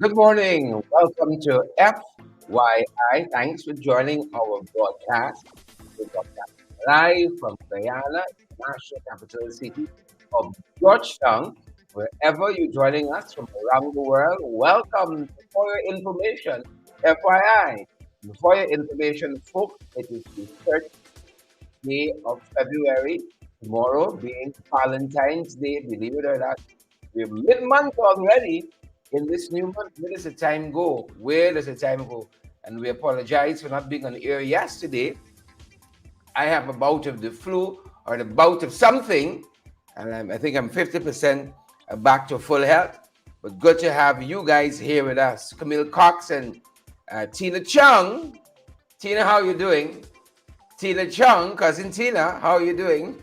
Good morning. Welcome to FYI. Thanks for joining our broadcast. We broadcast live from Guyana, national capital city of Georgetown. Wherever you're joining us from around the world, welcome. For your information, FYI. For your information, folks, it is the 30th day of February. Tomorrow being Valentine's Day, believe it or not. We're mid-month already. In this new month, where does the time go? Where does the time go? And we apologize for not being on air yesterday. I have a bout of the flu or the bout of something, and I think I'm 50% back to full health. But good to have you guys here with us. Camille Cox and Tina Chung. Tina, how you doing? Tina Chung, cousin Tina, how are you doing?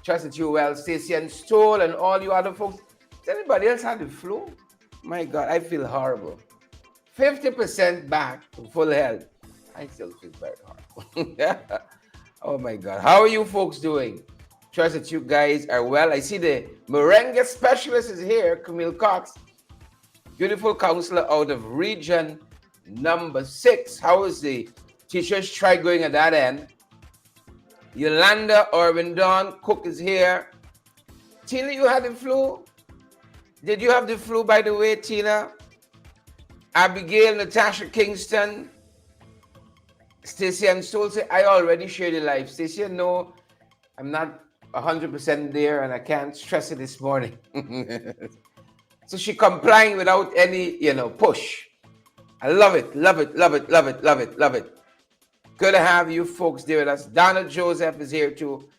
Trust that you're well. Stacey and Stoll and all you other folks. Does anybody else have the flu? My God, I feel horrible. 50% back to full health. I still feel very horrible. Oh my God. How are you folks doing? Trust that you guys are well. I see the merengue specialist is here, Camille Cox, beautiful counselor out of region number 6. How is the teachers' strike going at that end? Yolanda Orvindon Cook is here. Tina, you had the flu? Did you have the flu, by the way, Tina? Abigail, Natasha Kingston, Stacey and Stoll say, I already shared the life. Stacey, no, I'm not 100% there and I can't stress it this morning. So she complying without any, push. I love it, love it, love it, love it, love it, love it. Good to have you folks there with us. Donna Joseph is here too.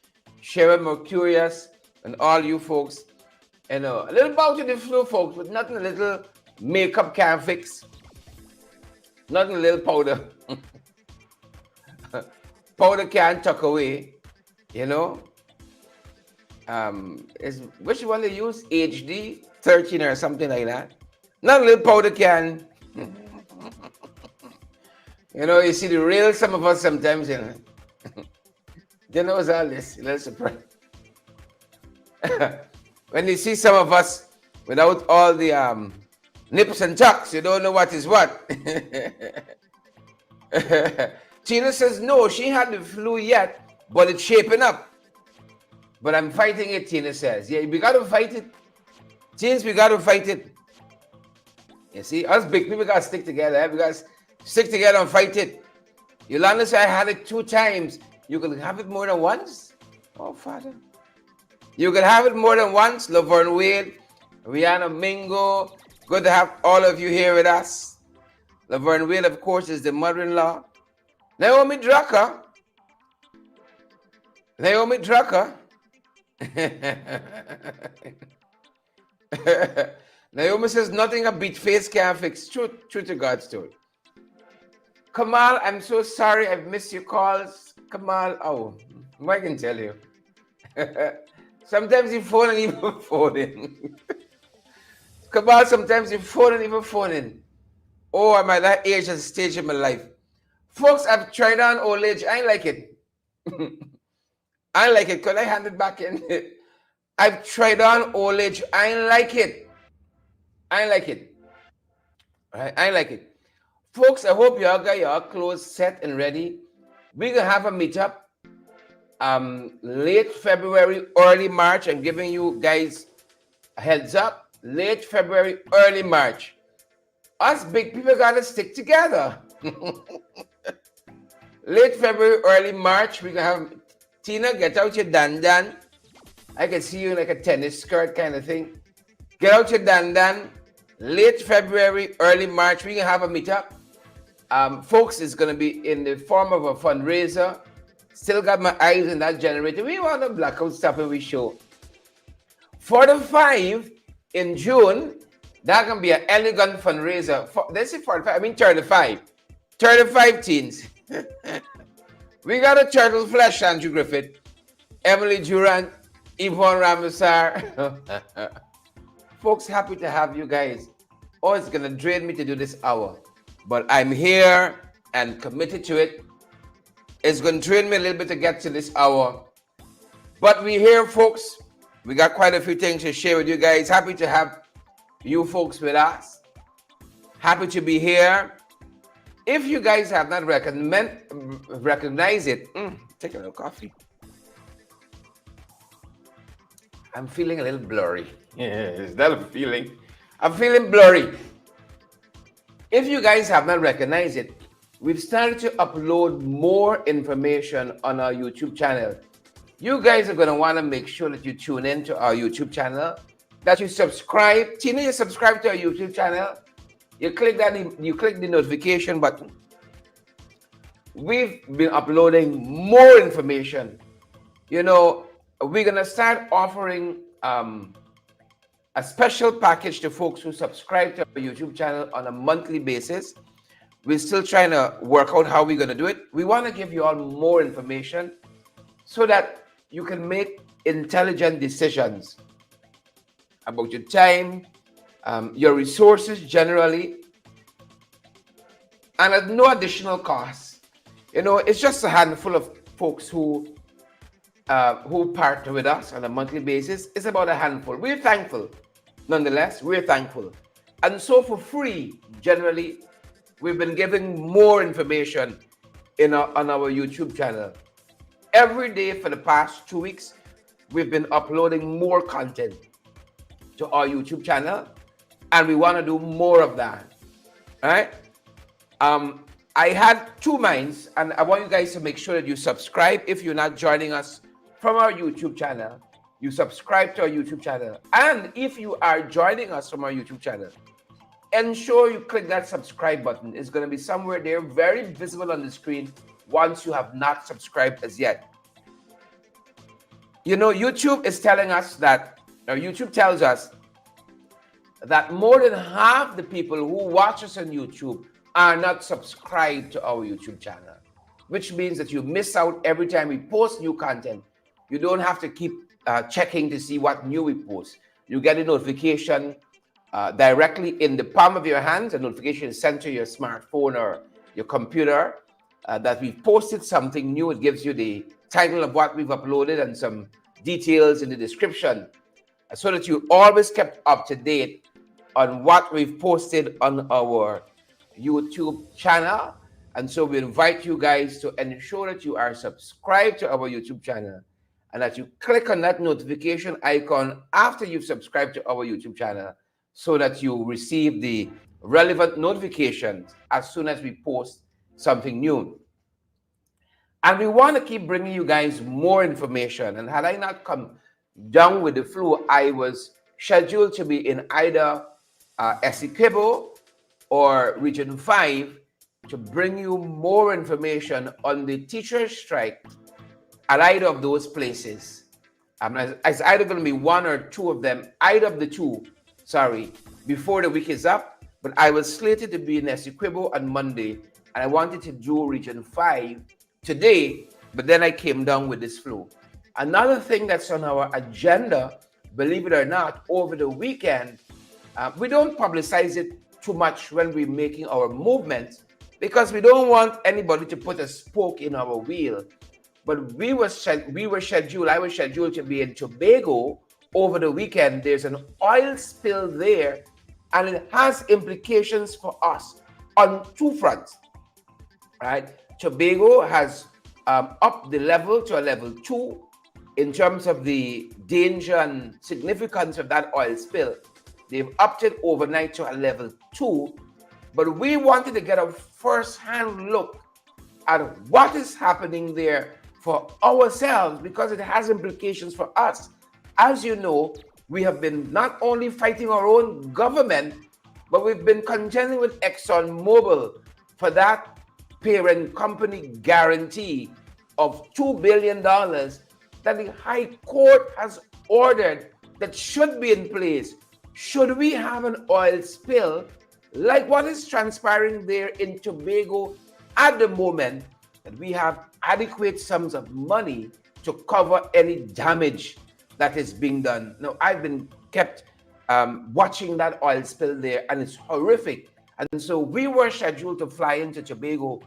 Sharon Mercurius and all you folks. A little bout of the flu, folks, but nothing a little makeup can fix. Nothing a little powder. Powder can tuck away, which one they use? HD 13 or something like that. Not a little powder can. You see the real some of us sometimes, They know all this, a little surprise. When you see some of us without all the nips and tucks, you don't know what is what. Tina says, no, she had the flu yet, but it's shaping up. But I'm fighting it, Tina says. Yeah, we got to fight it. Teens, we got to fight it. You see, us big people got to stick together. We got to stick together and fight it. Yolanda said, I had it 2 times. You can have it more than once? Oh, Father. You can have it more than once. Laverne Wade, Rihanna Mingo. Good to have all of you here with us. Laverne Wade, of course, is the mother-in-law. Naomi Drucker. Naomi Drucker. Naomi says, nothing a beat face can fix. True to God's story. Kamal, I'm so sorry I've missed your calls. Kamal, I can tell you. Sometimes you phone and even phone in. Kamal, sometimes you phone and even phone in. Oh, I'm at that age and stage in my life. Folks, I've tried on old age. I ain't like it. I like it. Could I hand it back in? I've tried on old age. I ain't like it. I ain't like it. Right? I ain't like it. Folks, I hope y'all got your clothes set and ready. We're going to have a meetup late February, early March. I'm giving you guys a heads up. Late February, early March. Us big people got to stick together. Late February, early March, we're going to have Tina, get out your dandan. I can see you in like a tennis skirt kind of thing. Get out your dandan. Late February, early March, we're going to have a meetup. Folks, it's going to be in the form of a fundraiser. Still got my eyes in that generator. We want a blackout stuff and we show. 45 in June, that can be an elegant fundraiser. Let's say 45, I mean 35. 35 teens. We got a turtle flesh, Andrew Griffith, Emily Durant, Yvonne Ramasar. Folks, happy to have you guys. Oh, it's going to drain me to do this hour. But I'm here and committed to it. It's going to drain me a little bit to get to this hour. But we're here, folks. We got quite a few things to share with you guys. Happy to have you folks with us. Happy to be here. If you guys have not recognized it, take a little coffee. I'm feeling a little blurry. Is that a feeling? I'm feeling blurry. If you guys have not recognized it, we've started to upload more information on our YouTube channel. You guys are going to want to make sure that you tune in to our YouTube channel, that you subscribe. Tina, you subscribe to our YouTube channel. You click the notification button. We've been uploading more information. You know, we're going to start offering a special package to folks who subscribe to our YouTube channel on a monthly basis. We're still trying to work out how we're going to do it. We want to give you all more information so that you can make intelligent decisions about your time, your resources generally, and at no additional cost. You know, it's just a handful of folks who partner with us on a monthly basis. It's about a handful. We're thankful. Nonetheless, we're thankful. And so for free, generally, we've been giving more information on our YouTube channel. Every day for the past 2 weeks, we've been uploading more content to our YouTube channel, and we want to do more of that. All right? I had two minds, and I want you guys to make sure that you subscribe. If you're not joining us from our YouTube channel, you subscribe to our YouTube channel. And if you are joining us from our YouTube channel, ensure you click that subscribe button. It's going to be somewhere there, very visible on the screen, once you have not subscribed as yet. You know, YouTube tells us that more than half the people who watch us on YouTube are not subscribed to our YouTube channel, which means that you miss out every time we post new content. You don't have to keep checking to see what new we post. You get a notification directly in the palm of your hands. A notification is sent to your smartphone or your computer that we've posted something new. It gives you the title of what we've uploaded and some details in the description so that you always kept up to date on what we've posted on our YouTube channel. And so we invite you guys to ensure that you are subscribed to our YouTube channel and that you click on that notification icon after you've subscribed to our YouTube channel so that you receive the relevant notifications as soon as we post something new. And we want to keep bringing you guys more information. And had I not come down with the flu, I was scheduled to be in either Essequibo or Region 5 to bring you more information on the teachers' strike at either of those places. It's either going to be one or two of them, either of the two, before the week is up. But I was slated to be in Essequibo on Monday, and I wanted to do Region 5 today, but then I came down with this flu. Another thing that's on our agenda, believe it or not, over the weekend, we don't publicize it too much when we're making our movements because we don't want anybody to put a spoke in our wheel. But I was scheduled to be in Tobago over the weekend. There's an oil spill there, and it has implications for us on two fronts, right? Tobago has upped the level to a level 2 in terms of the danger and significance of that oil spill. They've upped it overnight to a level 2, but we wanted to get a first-hand look at what is happening there for ourselves because it has implications for us. As you know, we have been not only fighting our own government, but we've been contending with ExxonMobil for that parent company guarantee of $2 billion that the High Court has ordered that should be in place should we have an oil spill like what is transpiring there in Tobago at the moment, that we have adequate sums of money to cover any damage that is being done. Now, I've been kept watching that oil spill there, and it's horrific. And so we were scheduled to fly into Tobago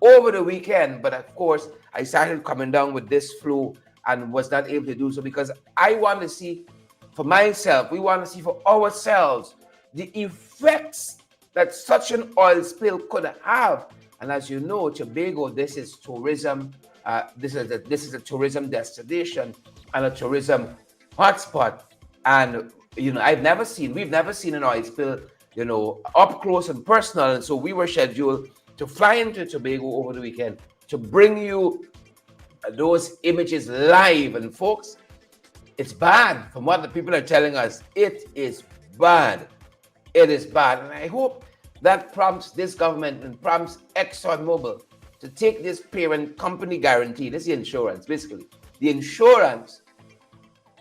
over the weekend, but of course, I started coming down with this flu and was not able to do so because I want to see for myself, we want to see for ourselves the effects that such an oil spill could have. And as you know, Tobago, this is tourism. This is a tourism destination and a tourism hotspot. And we've never seen an oil spill, up close and personal. And so we were scheduled to fly into Tobago over the weekend to bring you those images live. And folks, it's bad. From what the people are telling us, it is bad. It is bad. And I hope that prompts this government and prompts ExxonMobil to take this parent company guarantee. This is the insurance, basically. The insurance,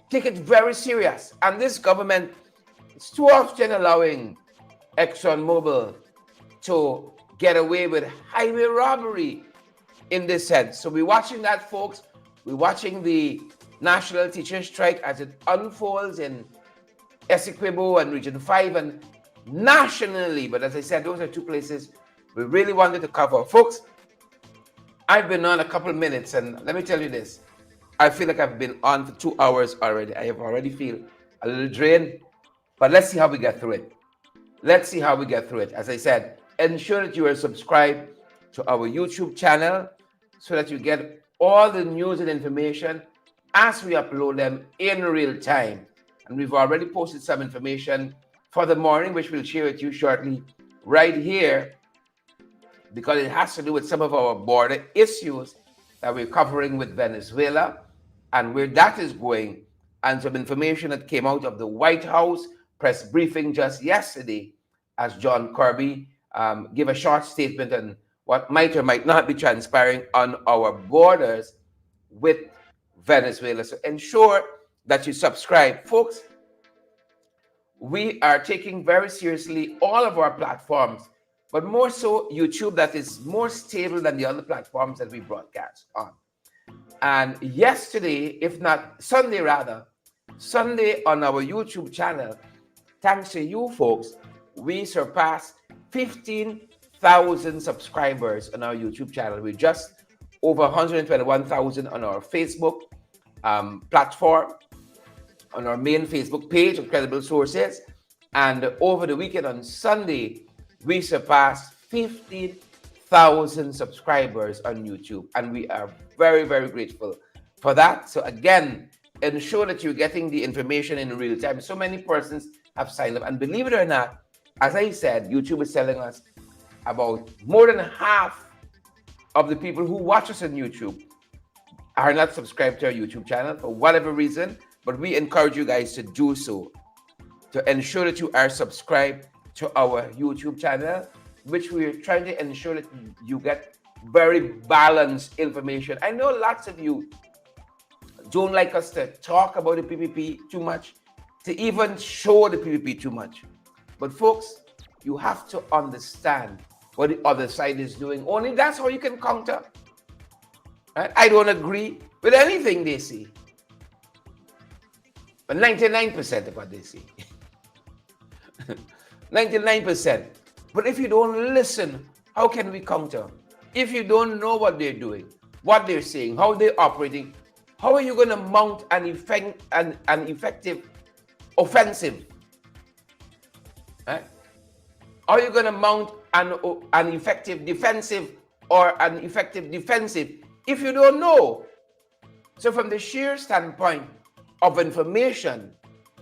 take it very serious. And this government is too often allowing ExxonMobil to get away with highway robbery in this sense. So we're watching that, folks. We're watching the national teachers strike as it unfolds in Essequibo and Region 5 and nationally. But as I said, those are two places we really wanted to cover. Folks, I've been on a couple of minutes, and let me tell you this. I feel like I've been on for 2 hours already. I have already feel a little drained, but let's see how we get through it. Let's see how we get through it. As I said, ensure that you are subscribed to our YouTube channel so that you get all the news and information as we upload them in real time. And we've already posted some information for the morning, which we'll share with you shortly right here, because it has to do with some of our border issues that we're covering with Venezuela and where that is going, and some information that came out of the White House press briefing just yesterday as John Kirby gave a short statement on what might or might not be transpiring on our borders with Venezuela. So ensure that you subscribe. Folks, we are taking very seriously all of our platforms, but more so YouTube, that is more stable than the other platforms that we broadcast on. And yesterday, if not Sunday rather, Sunday on our YouTube channel, thanks to you folks, we surpassed 15,000 subscribers on our YouTube channel. We're just over 121,000 on our Facebook platform, on our main Facebook page of Credible Sources. And over the weekend on Sunday, we surpassed 15,000 subscribers on YouTube. And we are very, very grateful for that. So again, ensure that you're getting the information in real time. So many persons have signed up. And believe it or not, as I said, YouTube is telling us about more than half of the people who watch us on YouTube are not subscribed to our YouTube channel for whatever reason, but we encourage you guys to do so, to ensure that you are subscribed to our YouTube channel, which we're trying to ensure that you get very balanced information. I know lots of you don't like us to talk about the PPP too much, to even show the PPP too much. But folks, you have to understand what the other side is doing. Only that's how you can counter. Right? I don't agree with anything they say, but 99% of what they say. 99%. But if you don't listen, how can we counter? If you don't know what they're doing, what they're saying, how they're operating, how are you going to mount an effective offensive? Right? Are you going to mount an effective defensive or an effective defensive if you don't know? So from the sheer standpoint of information,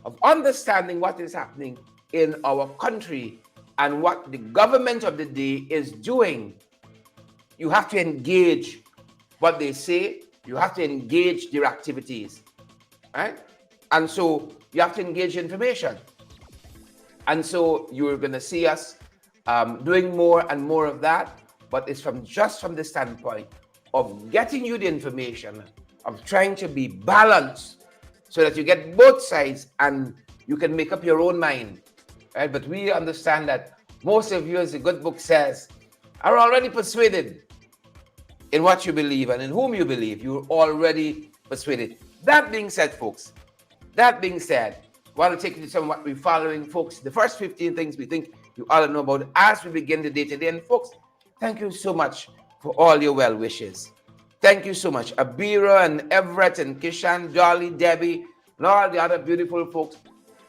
of understanding what is happening in our country and what the government of the day is doing, you have to engage what they say. You have to engage their activities, right? And so you have to engage information. And so you're going to see us doing more and more of that, but it's from the standpoint of getting you the information, of trying to be balanced so that you get both sides and you can make up your own mind, right? But we understand that most of you, as the good book says, are already persuaded in what you believe and in whom you believe. You're already persuaded. That being said, folks, I want to take you to some of what we're following, folks. The first 15 things we think you ought to know about as we begin the day today. And folks, thank you so much for all your well wishes. Thank you so much. Abira and Everett and Kishan, Dolly, Debbie, and all the other beautiful folks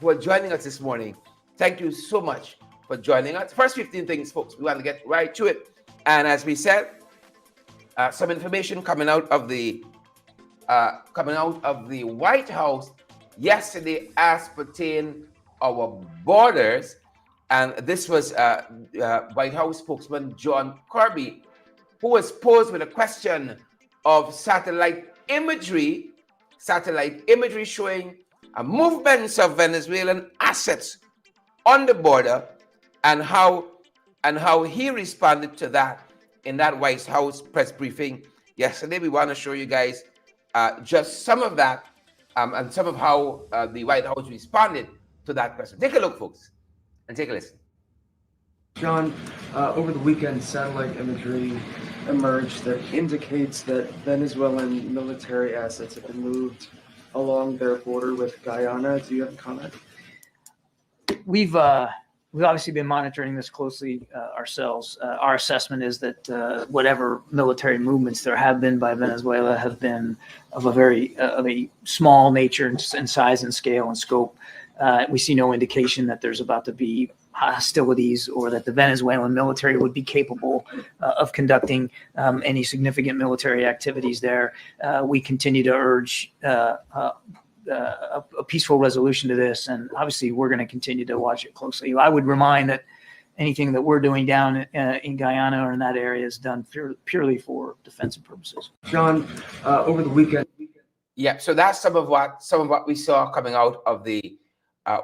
who are joining us this morning. Thank you so much for joining us. First 15 things, folks, we want to get right to it. And as we said, some information coming out of the White House yesterday as pertain our borders, and this was White House spokesman John Kirby, who was posed with a question of satellite imagery showing movements of Venezuelan assets on the border, and how he responded to that in that White House press briefing yesterday. We want to show you guys just some of that and some of how the White House responded to that question. Take a look, folks, and take a listen. John, over the weekend, satellite imagery emerged that indicates that Venezuelan military assets have been moved along their border with Guyana. Do you have a comment? We've obviously been monitoring this closely ourselves. Our assessment is that whatever military movements there have been by Venezuela have been of a small nature and size and scale and scope. We see no indication that there's about to be hostilities or that the Venezuelan military would be capable of conducting any significant military activities there. We continue to urge a peaceful resolution to this, and obviously we're going to continue to watch it closely. I would remind that anything that we're doing down in Guyana or in that area is done purely for defensive purposes. John, over the weekend. Yeah, so that's some of what we saw coming out of the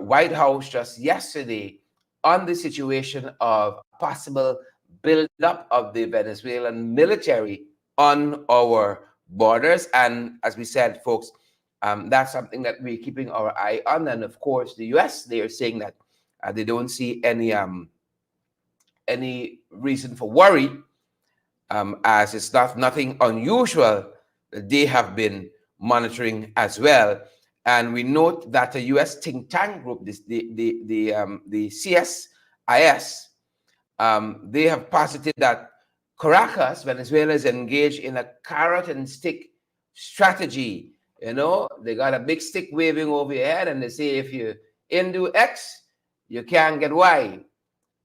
White House just yesterday on the situation of possible build-up of the Venezuelan military on our borders. And as we said, folks, that's something that we're keeping our eye on. And of course, the U.S., they are saying that they don't see any reason for worry, as it's nothing unusual that they have been monitoring as well. And we note that the U.S. think tank group, the CSIS, they have posited that Caracas, Venezuela, is engaged in a carrot and stick strategy. You know, they got a big stick waving over your head, and they say if you do X, you can't get Y.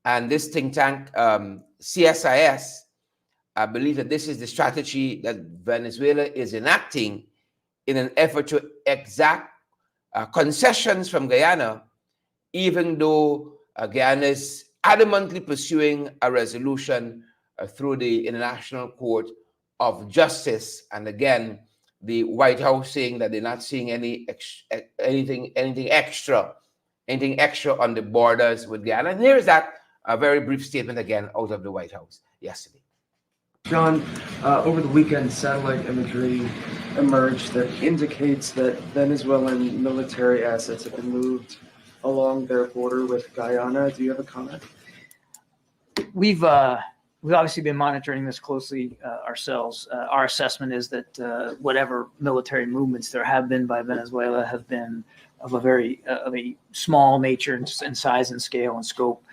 And this think tank, CSIS, I believe that this is the strategy that Venezuela is enacting in an effort to exact concessions from Guyana, even though Guyana is adamantly pursuing a resolution through the International Court of Justice. And again, the White House saying that they're not seeing anything extra on the borders with Guyana. And here's that a very brief statement again out of the White House yesterday. John, over the weekend, satellite imagery emerged that indicates that Venezuelan military assets have been moved along their border with Guyana. Do you have a comment? We've obviously been monitoring this closely ourselves. Our assessment is that whatever military movements there have been by Venezuela have been of a small nature and size and scale and scope.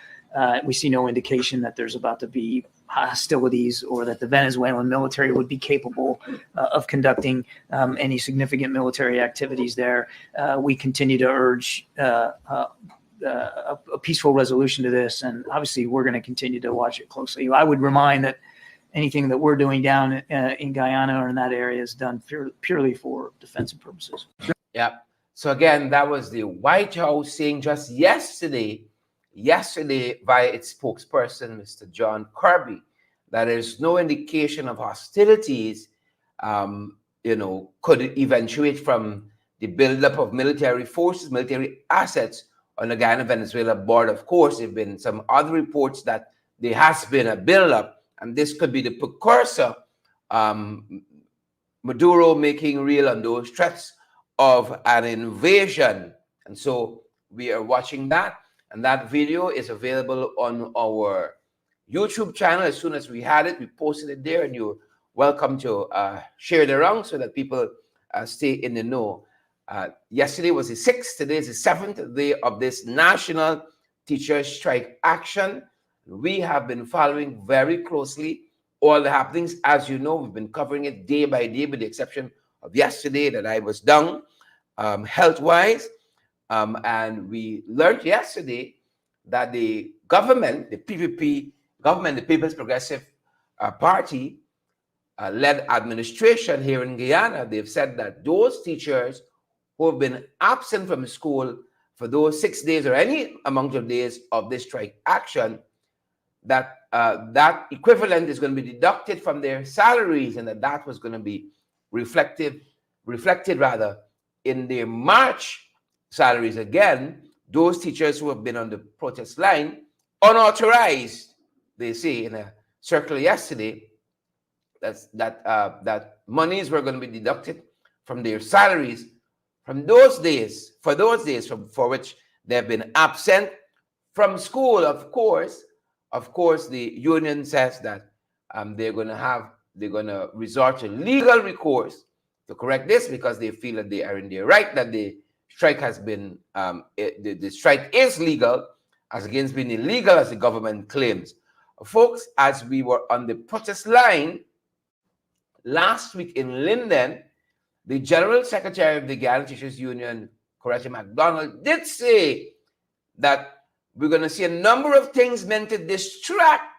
We see no indication that there's about to be hostilities or that the Venezuelan military would be capable of conducting any significant military activities there. We continue to urge a peaceful resolution to this, and obviously we're going to continue to watch it closely. I would remind that anything that we're doing down in Guyana or in that area is done purely for defensive purposes. Yeah. So again, that was the White House saying just yesterday by its spokesperson, Mr. John Kirby, that there's no indication of hostilities, could eventuate from the buildup of military forces, military assets on the Guyana-Venezuela border. Of course, there have been some other reports that there has been a buildup, and this could be the precursor, Maduro making real on those threats of an invasion. And so we are watching that. And that video is available on our YouTube channel. As soon as we had it, we posted it there, and you're welcome to share it around so that people stay in the know. Yesterday was the 6th, today is the 7th day of this national teacher strike action. We have been following very closely all the happenings. As you know, we've been covering it day by day, with the exception of yesterday that I was down health-wise. And we learned yesterday that the government, the PPP government, the People's Progressive Party, led administration here in Guyana, they've said that those teachers who have been absent from school for those 6 days or any amount of days of this strike action, that that equivalent is going to be deducted from their salaries, and that was going to be reflected rather in their March salaries. Again, those teachers who have been on the protest line, unauthorized, they say in a circular yesterday, that monies were going to be deducted from their salaries from those days, for which they have been absent from school. Of course, the union says that they're going to resort to legal recourse to correct this, because they feel that they are in their right, that the strike has been the strike is legal as against being illegal as the government claims. Folks, as we were on the protest line last week in Linden, the General Secretary of the Guyana Teachers Union, Coretta MacDonald, did say that we're going to see a number of things meant to distract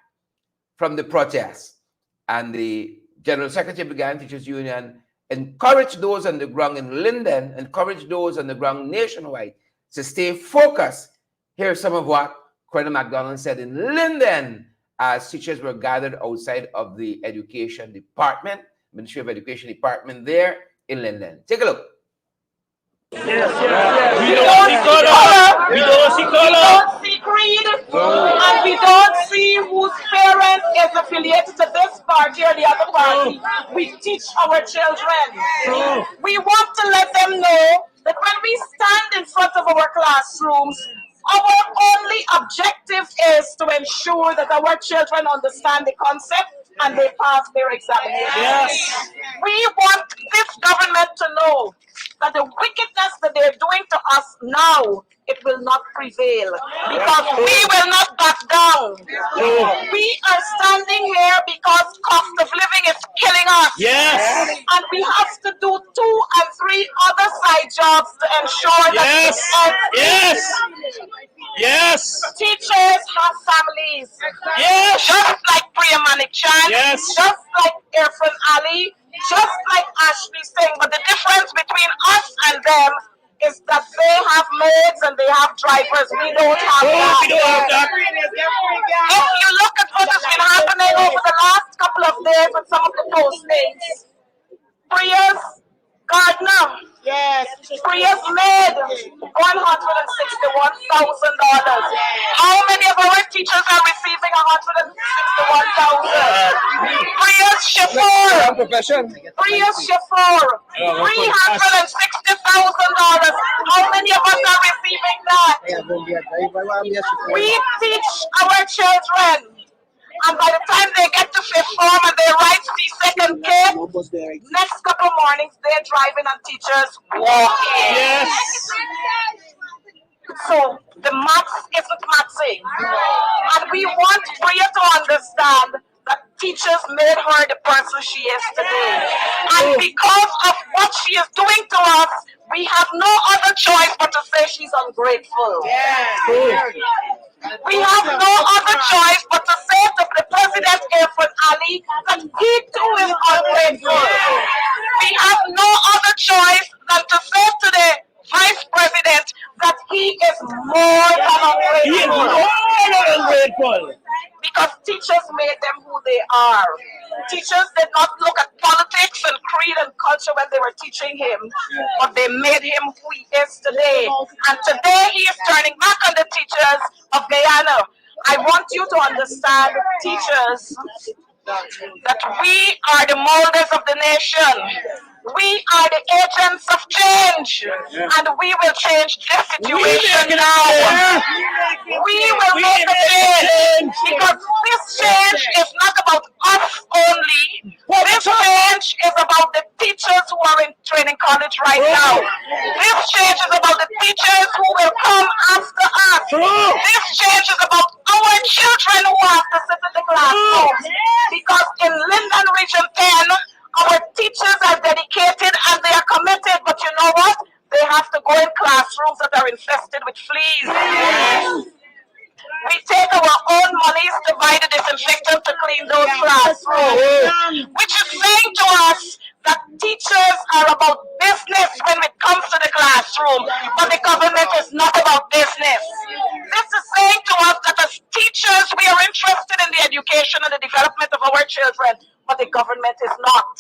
from the protests. And the General Secretary of the Guyana Teachers Union encouraged those on the ground in Linden, encouraged those on the ground nationwide to stay focused. Here's some of what Coretta MacDonald said in Linden as teachers were gathered outside of the Education Department, Ministry of Education Department there in Linden. Take a look. We don't see color. We don't see color. We don't see creed. And we don't see whose parent is affiliated to this party or the other party. We teach our children. We want to let them know that when we stand in front of our classrooms, our only objective is to ensure that our children understand the concept and they pass their examination. Yes. We want this government to know that the wickedness that they're doing to us now, it will not prevail, because we will not back down. We are standing here because cost of living is killing us. Yes. And we have to do 2 and 3 other side jobs to ensure that Yes. Teachers have families. Yes. Just like Priya Manik-Chan. Yes. Just like Irfan Ali. Just like Ashley Singh. But the difference between us and them is that they have maids and they have drivers. We don't have that. We don't have that. If you look at what has been happening over the last couple of days with some of the postings, Priya's gardener. Yes. Priya's maid, $161,000. How many of our teachers are receiving $161,000? Priya's chauffeur. Priya's chauffeur, $360,000. How many of us are receiving that? We teach our children. And by the time they get to 5th form and they write C2K, next couple of mornings they're driving and teachers walking. Yes. So the maths isn't mathsing. And we want Priya to understand that teachers made her the person she is today. And because of what she is doing to us, we have no other choice but to say she's ungrateful. Yeah. We have no other choice but to say to the President Irfan Ali that he too is ungrateful. We have no other choice than to say to the Vice President that he is more than ungrateful. He is more than ungrateful. Because teachers made them who they are. Teachers did not look at politics and creed and culture when they were teaching him, but they made him who he is today. And today he is turning back on the teachers of Guyana. I want you to understand, teachers, that we are the molders of the nation. We are the agents of change, and we will change this situation now. We will make a change, because this change is not about us only. This change is about the teachers who are in training college right now. This change is about the teachers who will come after us. This change is about our children who have to sit in the classroom. Because in Linden Region 10, our teachers are dedicated and they are committed, but you know what? They have to go in classrooms that are infested with fleas. We take our Chinese to buy the disinfectant to clean those classrooms, which is saying to us that teachers are about business when it comes to the classroom, but the government is not about business. This is saying to us that as teachers, we are interested in the education and the development of our children, but the government is not.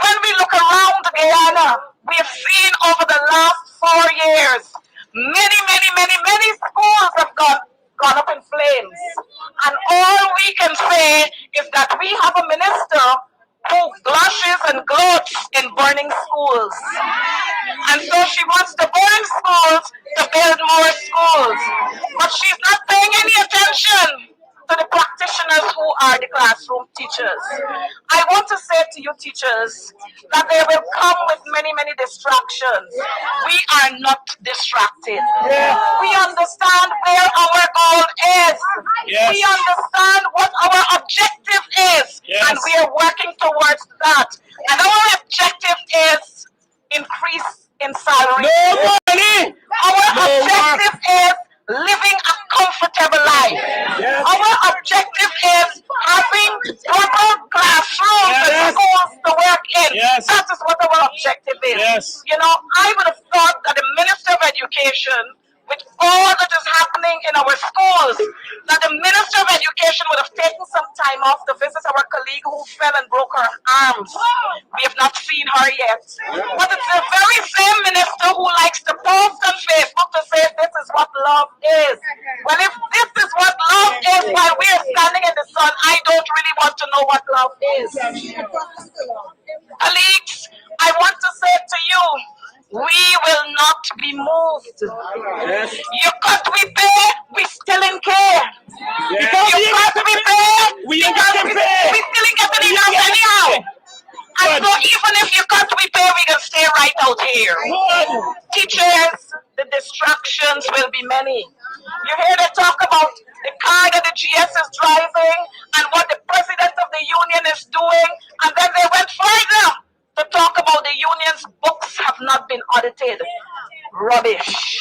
When we look around Guyana, we have seen over the last 4 years, many schools have gone up in flames. And all we can say is that we have a minister who blushes and gloats in burning schools. And so she wants to burn schools to build more schools. But she's not paying any attention to the practitioners who are the classroom teachers. I want to say to you teachers that they will come with many distractions. We are not distracted. We understand where our goal is. We understand what our objective is. And we are working towards that. And our objective is increase in salary. Our objective is living a comfortable life. Our objective is having proper classrooms and schools to work in. That is what our objective is. You know, I would have thought that the Minister of Education, with all that is happening in our schools, that the Minister of Education would have taken some time off to visit our colleague who fell and broke her arms. We have not seen her yet. But it's the very same minister who likes to post on Facebook to say this is what love is. Well, if this is what love is while we are standing in the sun, I don't really want to know what love is. Colleagues, I want to say to you, we will not be moved. You cut we pay, we still in care. You cut we pay, we still ain't getting enough anyhow. And so even if you cut we pay, we can stay right out here. Teachers, the distractions will be many. You hear they talk about the car that the GS is driving and what the president of the union is doing, and then they went further to talk about the union's books have not been audited. Rubbish.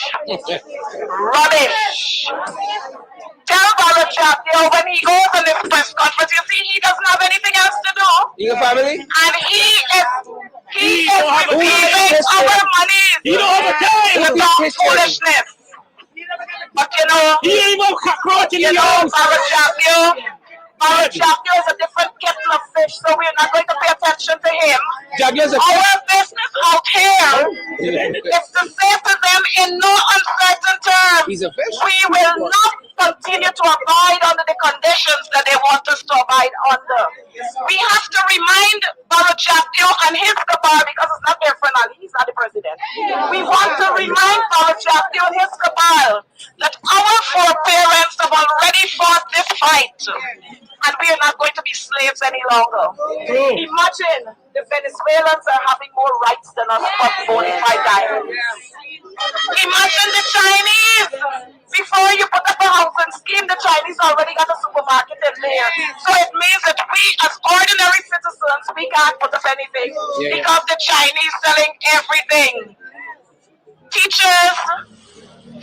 Rubbish. Tell Gov't when he goes on this press conference, you see, he doesn't have anything else to do. Your family? And he is receiving our money to talk foolishness. But you know, Gov't is a different kettle of fish, so we're not going to pay attention to him. Our business out here is to say to them in no uncertain terms, He's a fish. we will not continue to abide under the conditions that they want us to abide under. We have to remind Gov't and his cabal, because it's not their friend, he's not the president. We want to remind Gov't and his cabal that our foreparents have already fought this fight, and we are not going to be slaves any longer. Imagine the Venezuelans are having more rights than us for bona fide diamonds. Imagine the Chinese. Before you put up a housing scheme, the Chinese already got a supermarket in there. So it means that we as ordinary citizens, we can't put up anything because the Chinese selling everything. Teachers,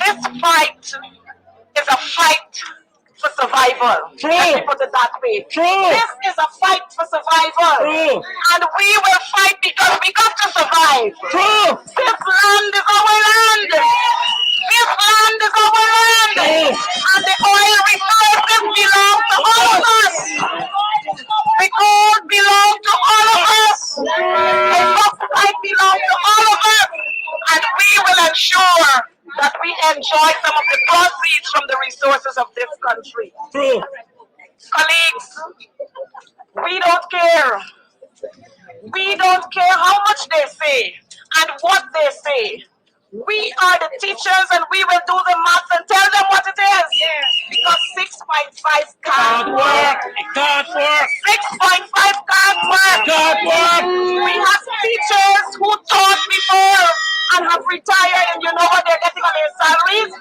this fight is a fight for survival. Let me put it that way. This is a fight for survival. And we will fight because we got to survive. This land is our land. This land is our land. And the oil resources belong to all of us. The gold belongs to all of us. The bauxite belongs to all of us. And we will ensure that we enjoy some of the proceeds from the resources of this country. Colleagues, we don't care. We don't care how much they say and what they say. We are the teachers and we will do the math and tell them what it is. Because 6.5 can't work. 6.5 can't work. We have teachers who taught before and have retired, and you know what they're getting on their salaries,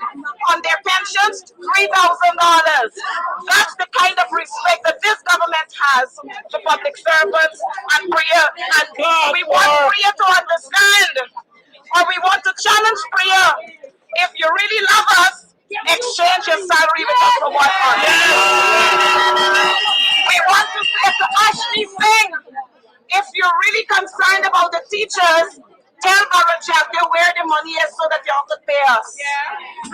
on their pensions? $3,000. That's the kind of respect that this government has to public servants and Priya. And we want Priya to understand, or we want to challenge Priya. If you really love us, exchange your salary with us for 1 month. me sing. If you're really concerned about the teachers, tell Gov't where the money is so that y'all could pay us.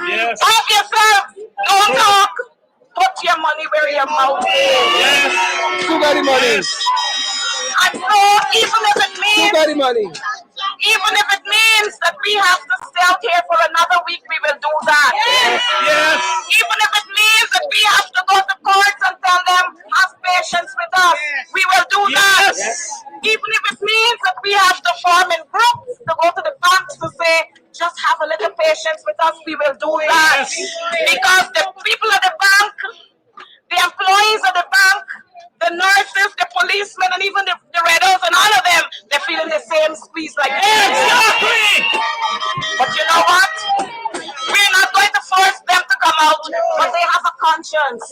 Yes. Talk yourself. Don't talk. Put your money where your mouth is. Yes. Who got the money? And so, even if it Who means, got the money? that we have to stay out here for another week, we will do that. Yes. Even if it means that we have to go to courts and tell them, have patience with us, we will do that. Yes. Even if it means that we have to form in groups to go to the banks to say, just have a little patience with us, we will do that. Because the people at the bank, the employees of the bank, the nurses, the policemen, and even the redders and all of them, they're feeling the same squeeze like this. Exactly. But you know what? We're not going to force them to come out, but they have a conscience.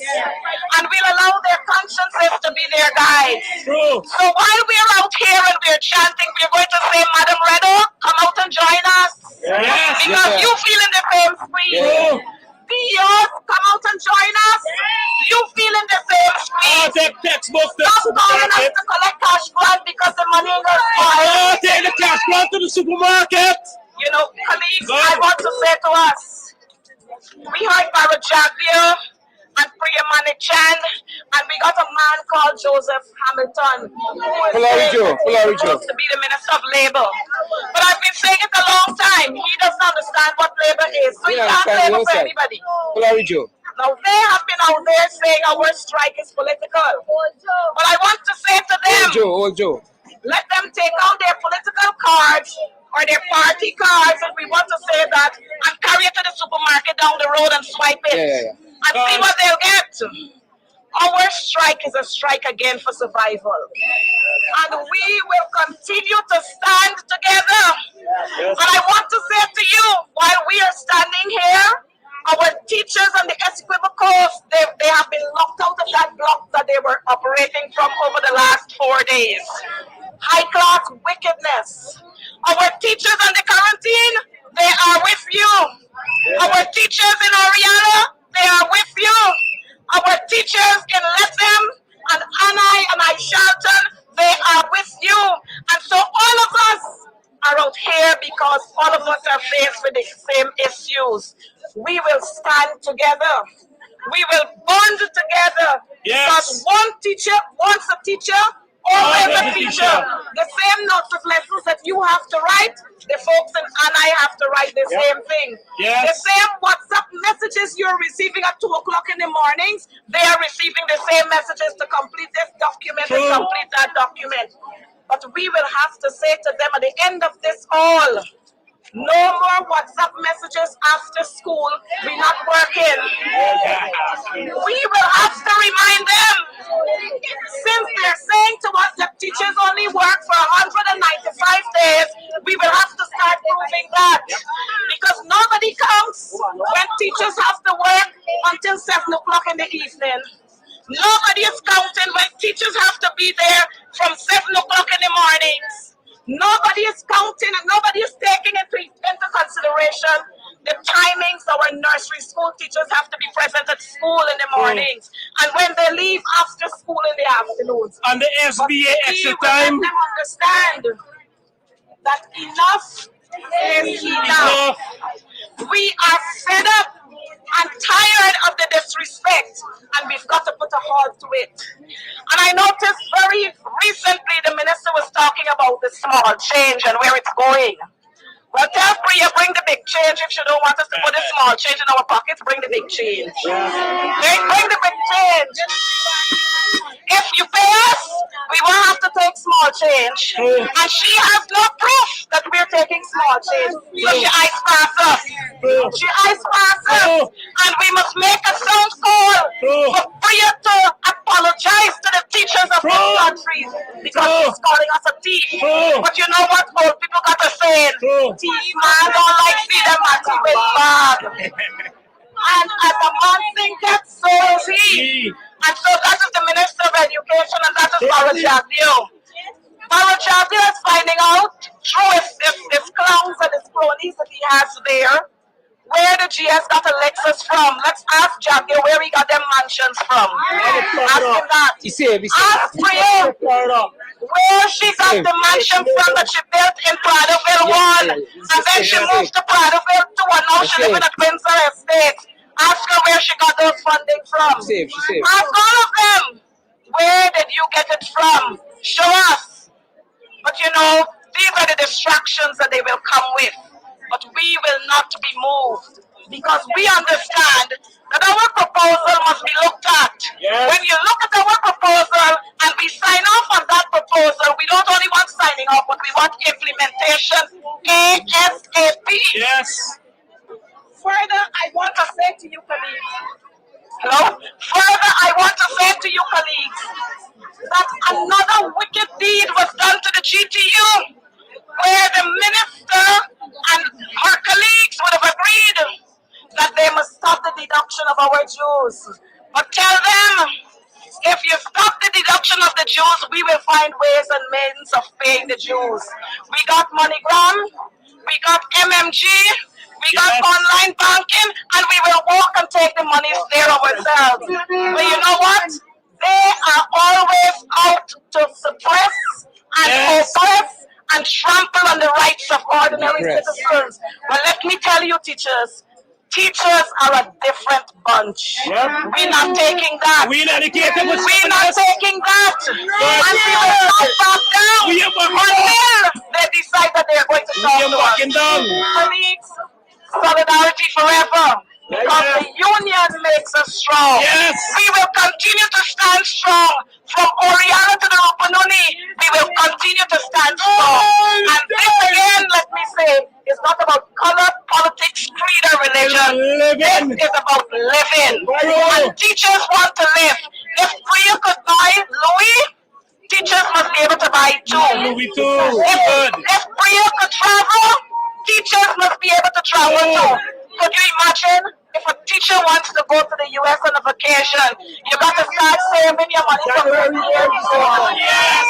And we'll allow their consciences to be their guide. True. So while we're out here and we're chanting, we're going to say, Madam Redder, come out and join us. Yes. Because Yes, you feel in the same squeeze. True. PEOs, come out and join us. You feel in the same Oh, squeeze. take textbooks to the Stop calling us supermarket. to collect cash grant because the money ain't gonna spoil. Oh, take the cash grant to the supermarket. You know, colleagues, I want to say to us, we heard Barajavia and Priya Manichan, and we got a man called Joseph Hamilton, who is Polari Joe, Polari Joe. supposed to be the Minister of Labor. But I've been saying it a long time. He doesn't understand what labor is, so he Yeah, can't understand labor for yourself. anybody. Polari Joe. Now they have been out there saying our strike is political. But I want to say to them, Old Joe. let them take out their political cards or their party cards, if we want to say that, and carry it to the supermarket down the road and swipe it. Yeah. And see what they'll get. Our strike is a strike again for survival. And we will continue to stand together. And I want to say to you, while we are standing here, our teachers on the Essequibo coast, they have been locked out of that block that they were operating from over the last 4 days. High class wickedness. Our teachers on the quarantine, they are with you. Our teachers in Oriana, they are with you. Our teachers in Lethem and I Shelton, they are with you. And so all of us are out here because all of us are faced with the same issues. We will stand together. We will bond together. Yes. Because one teacher wants a teacher, always a teacher. The same notes of lessons that you have to write, the folks and I have to write the same thing. Yes. The same WhatsApp messages you're receiving at 2 o'clock in the mornings, they are receiving the same messages to complete this document and complete that document. But we will have to say to them at the end of this all, no more WhatsApp messages after school. We're not working. We will have to remind them, since they're saying to us that teachers only work for 195 days, we will have to start proving that. Because nobody counts when teachers have to work until 7 o'clock in the evening. Nobody is counting when teachers have to be there from 7 o'clock in the mornings. Nobody is counting and nobody is taking into consideration the timings our nursery school teachers have to be present at school in the mornings and when they leave after school in the afternoons. And the But SBA we extra will time. let them understand that enough is enough. We are fed up and tired of the disrespect, and we've got to put a halt to it. And I noticed very recently the minister was talking about the small change and where it's going. Well, tell Priya, bring the big change. If she don't want us to put the small change in our pockets, bring the big change. Bring the big change. If you pay us, we won't have to take small change. And she has no proof that we're taking small change. So she ice pass us. She ice pass us. And we must make a sound call for Priya to apologize to the teachers of this country because she's calling us a thief. But you know what old people got to say? Thief man don't like see them at with bag. And as a man thinketh, so is he. And so that is the Minister of Education, and that is Barajavio. Barajavio is finding out through his clowns and his cronies that he has there Where the GS got a Lexus from? Let's ask Jackie where he got them mansions from. Ask him that. Ask Priya where she got the mansion from that she built in Pradoville 1. And then she moved to Pradoville 2 and now she lives in a Windsor estate. Ask her where she got those funding from. Ask all of them. Where did you get it from? Show us. But you know, these are the distractions that they will come with. But we will not be moved because we understand that our proposal must be looked at. Yes. When you look at our proposal and we sign off on that proposal, we don't only want signing off, but we want implementation ASAP. Yes. Further, I want to say to you, colleagues. Hello? Further, I want to say to you, colleagues, that another wicked deed was done to the GTU, where the minister and her colleagues would have agreed that they must stop the deduction of our dues. But tell them, if you stop the deduction of the dues, we will find ways and means of paying the dues. We got MoneyGram, we got MMG, we got Yes. online banking, and we will walk and take the monies there ourselves. But you know what? They are always out to suppress and Yes. oppress and trample on the rights of ordinary citizens. But let me tell you, teachers, teachers are a different bunch. Yep. We're not taking that. We educated with We're not taking that. And we will not back down We are backing until they decide that they're going to talk We are to backing us. down. Colleagues, solidarity forever. Because the union makes us strong. Yes. We will continue to stand strong. From Oriana to the Rupununi, we will continue to stand strong. And this again, let me say, is not about color, politics, creed, or religion. Living. This is about living. True. And teachers want to live. If Priya could buy Louis, teachers must be able to buy too. Louis too. Good. If Priya could travel, teachers must be able to travel too. Could you imagine if a teacher wants to go to the US on a vacation, you got to start saving your money from the year before. Yes.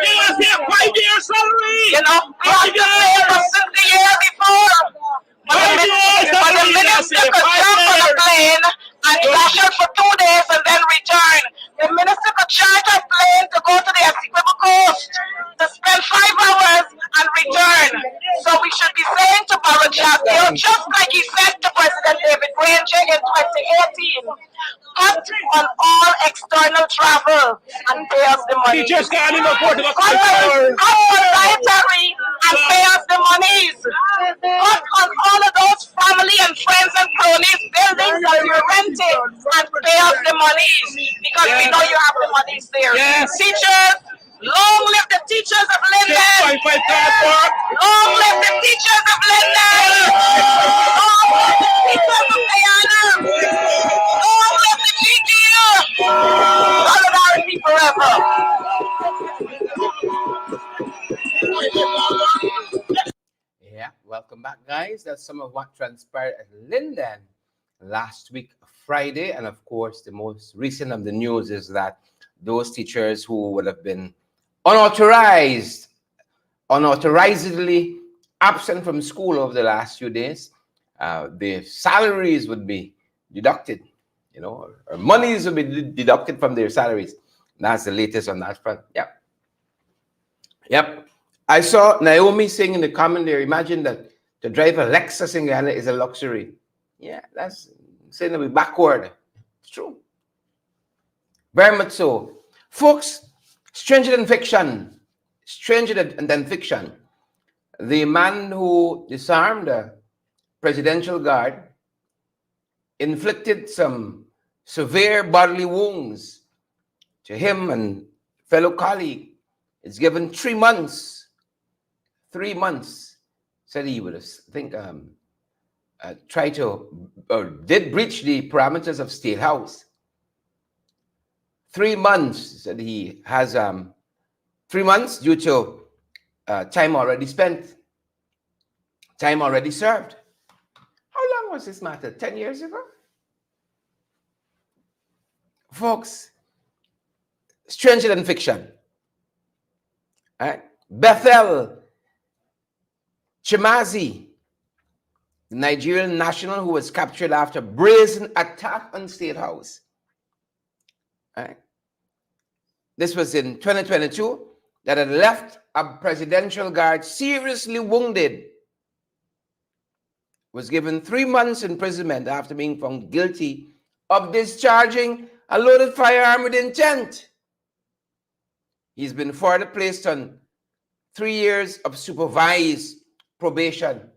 Yes. Yeah. 5 years salary. You know, we have to save them since the year before. But the minister could jump on a plane and dash out for 2 days and then return. The minister could charter a plane to go to the Essequibo Coast to spend 5 hours and return. So we should be saying to Barajak, just like he said to President David Granger in 2018, cut on all external travel and pay us the money. Teachers can't even afford to go Cut on dietary and pay us the monies. Cut on all of those family and friends and cronies buildings that you're renting and pay us the monies because we know you have the monies there. Yes. Teachers, long live the teachers of Linden. 5 can't work. Long live the teachers of Linden. Long live the teachers of Guyana. Long live the GTU. Solidarity forever. Yeah, welcome back, guys. That's some of what transpired at Linden last week, Friday. And of course, the most recent of the news is that those teachers who would have been unauthorizedly absent from school over the last few days, their salaries would be deducted, or monies would be deducted from their salaries. That's the latest on that front. Yep. I saw Naomi saying in the comment there, imagine that to drive a Lexus in Guyana is a luxury. Yeah, that's saying that we're backward. It's true. Very much so. Folks, stranger than fiction. Stranger than fiction. The man who disarmed the presidential guard inflicted some severe bodily wounds to him and fellow colleague. It's given 3 months. 3 months. Said he would have, tried to, or did breach the parameters of State House. 3 months. Said he has 3 months due to time already spent, time already served. How long was this matter? 10 years ago? Folks, stranger than fiction. All right? Bethel Chimazi the Nigerian national who was captured after brazen attack on State House. Right? This was in 2022, that had left a presidential guard seriously wounded, was given 3 months imprisonment after being found guilty of discharging a loaded firearm with intent. He's been further placed on 3 years of supervised probation.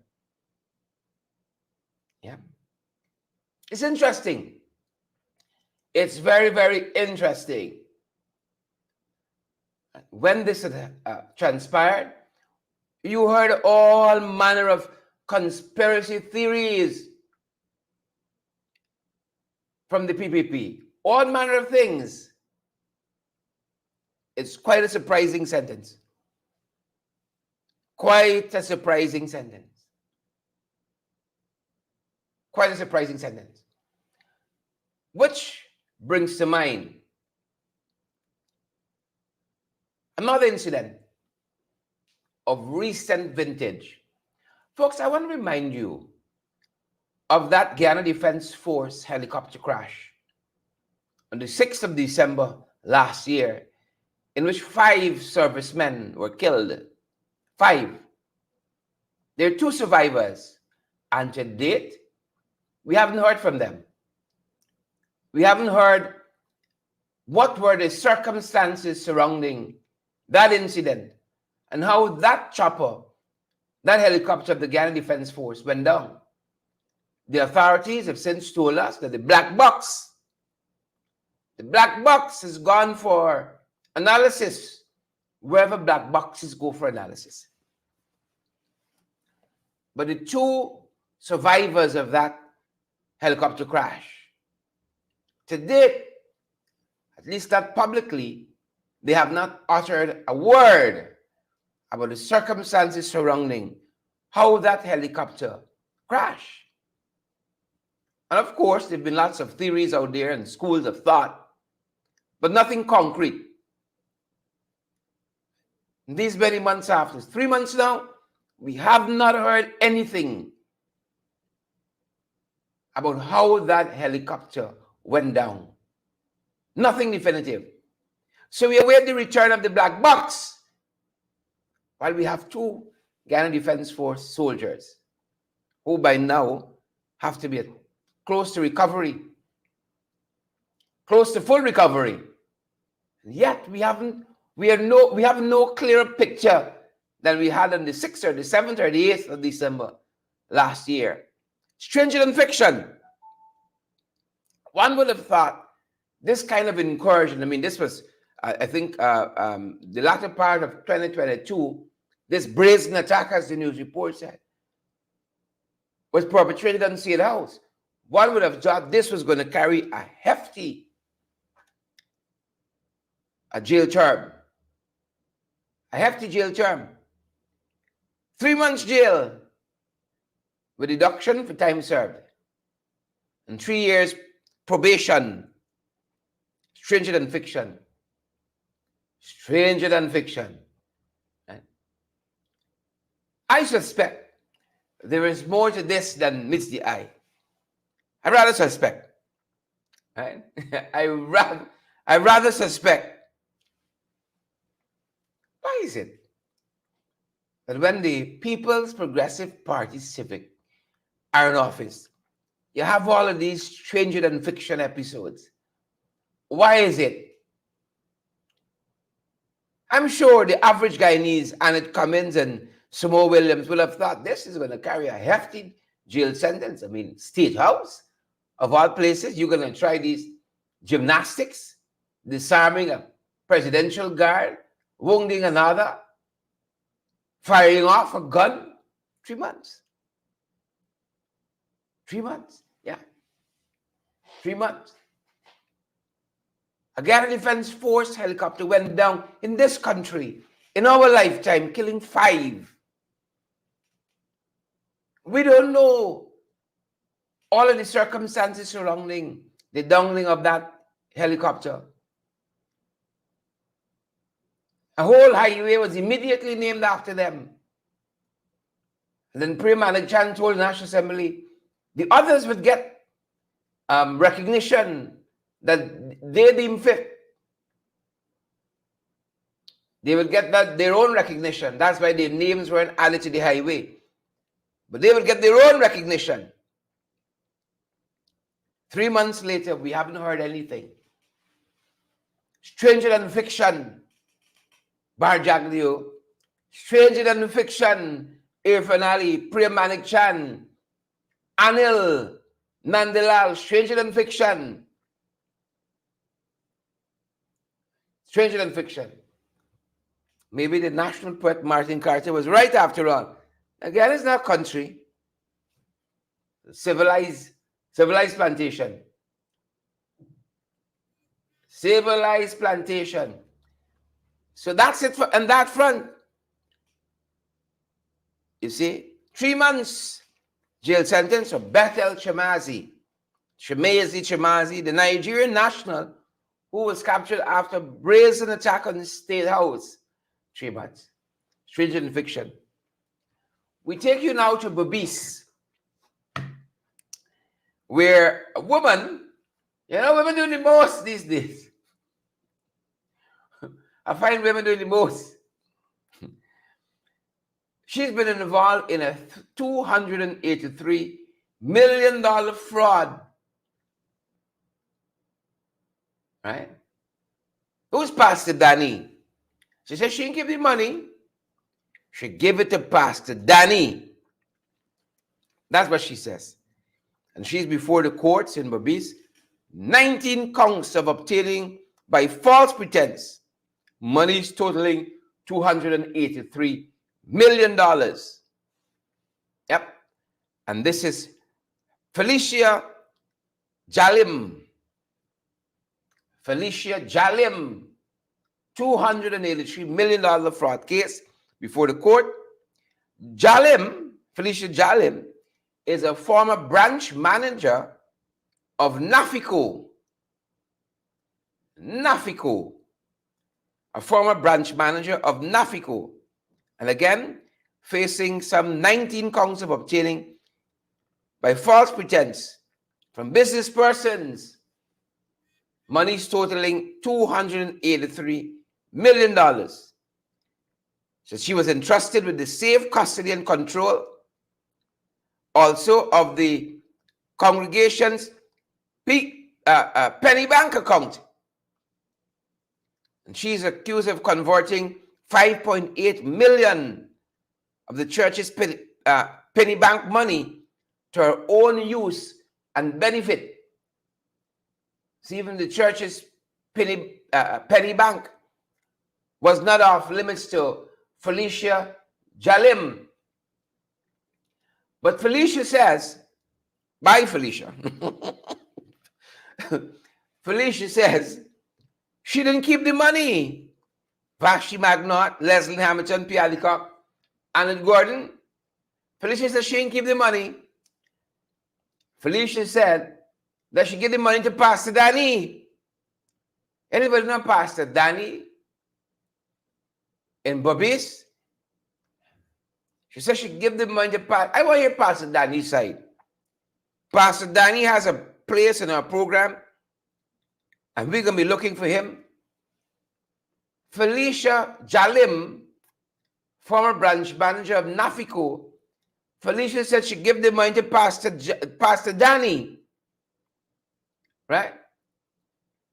Yeah. It's interesting. It's very, very interesting. When this had transpired, you heard all manner of conspiracy theories from the PPP, all manner of things. It's quite a surprising sentence. Quite a surprising sentence. Quite a surprising sentence. Which brings to mind another incident of recent vintage. Folks, I want to remind you of that Guyana Defense Force helicopter crash on the 6th of December last year, in which 5 servicemen were killed. 5. There are 2 survivors, and to date, we haven't heard from them. We haven't heard what were the circumstances surrounding that incident and how that chopper, that helicopter of the Guyana Defense Force went down. The authorities have since told us that the black box has gone for analysis wherever black boxes go for analysis. But the 2 survivors of that helicopter crash, to date, at least not publicly, they have not uttered a word about the circumstances surrounding how that helicopter crashed. And of course, there have been lots of theories out there and schools of thought, but nothing concrete. These many months after, 3 months now, we have not heard anything about how that helicopter went down. Nothing definitive. So we await the return of the black box, while we have 2 Guyana Defense Force soldiers who by now have to be close to recovery, close to full recovery. And yet we have no clearer picture than we had on the 6th or the 7th or the 8th of December last year. Stranger than fiction. One would have thought this kind of incursion, I mean, this was, I think, the latter part of 2022, this brazen attack, as the news report said, was perpetrated on State House. One would have thought this was going to carry a hefty jail term. A hefty jail term. 3 months jail with deduction for time served. And 3 years probation. Stranger than fiction. Stranger than fiction. Right? I suspect there is more to this than meets the eye. I rather suspect. Right? I rather suspect. Why is it that when the People's Progressive Party Civic are in office, you have all of these stranger than fiction episodes? Why is it? I'm sure the average Guyanese, Annette Cummins and Samo Williams, will have thought this is going to carry a hefty jail sentence. I mean, State House, of all places, you're going to try these gymnastics, disarming a presidential guard, wounding another, firing off a gun. 3 months. 3 months. Yeah. 3 months. A Guyana Defense Force helicopter went down in this country in our lifetime, killing 5. We don't know all of the circumstances surrounding the downing of that helicopter. A whole highway was immediately named after them. And then Premanik Chan told the National Assembly the others would get recognition that they deem fit. They would get their own recognition. That's why their names weren't added to the highway. But they would get their own recognition. 3 months later, we haven't heard anything. Stranger than fiction, Barjaglio. Stranger than fiction, Irfan Ali, Premanik Chan, Anil, Nandilal. Stranger than fiction. Stranger than fiction. Maybe the national poet Martin Carter was right after all. Again, it's not country. Civilized plantation. Civilized plantation. So that's it on that front. You see, 3 months jail sentence for Bethel Chemazi, the Nigerian national who was captured after brazen attack on the State House. 3 months. Stranger than fiction. We take you now to Babis, where a woman, women do the most these days. I find women doing the most. She's been involved in a $283 million fraud. Right? Who's Pastor Danny? She said she didn't give the money. She gave it to Pastor Danny. That's what she says. And she's before the courts in Babis. 19 counts of obtaining by false pretense monies totaling $283 million. Yep. And this is Felicia Jalim. $283 million fraud case before the court. Felicia Jalim, is a former branch manager of NAFICO. A former branch manager of NAFICO. And again, facing some 19 counts of obtaining by false pretense from business persons monies totaling $283 million. So she was entrusted with the safe custody and control also of the congregation's penny bank account. And she's accused of converting 5.8 million of the church's penny bank money to her own use and benefit. See, even the church's penny bank was not off limits to Felicia Jalim. But Felicia says, bye Felicia. Felicia says she didn't keep the money. Vashti Magnot, Leslie Hamilton, Pierre Lecoq, Annette Gordon. Felicia says she didn't keep the money. Felicia said that she gave the money to Pastor Danny. Anybody know Pastor Danny in Babis? She said she gave the money to Pastor. I want to hear Pastor Danny's side. Pastor Danny has a place in our program, and we're going to be looking for him. Felicia Jalim, former branch manager of NAFICO. Felicia said she gave the money to Pastor Danny. Right?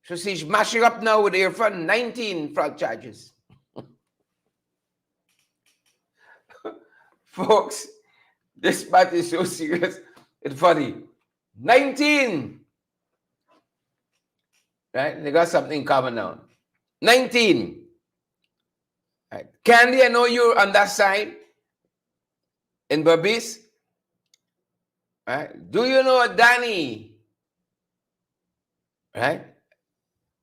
So she's mashing up now with Irfan, 19 fraud charges. Folks, this matter is so serious, it's funny. 19. Right? They got something in common now. 19. Right. Candy, I know you're on that side in Babis. Right? Do you know Danny? Right?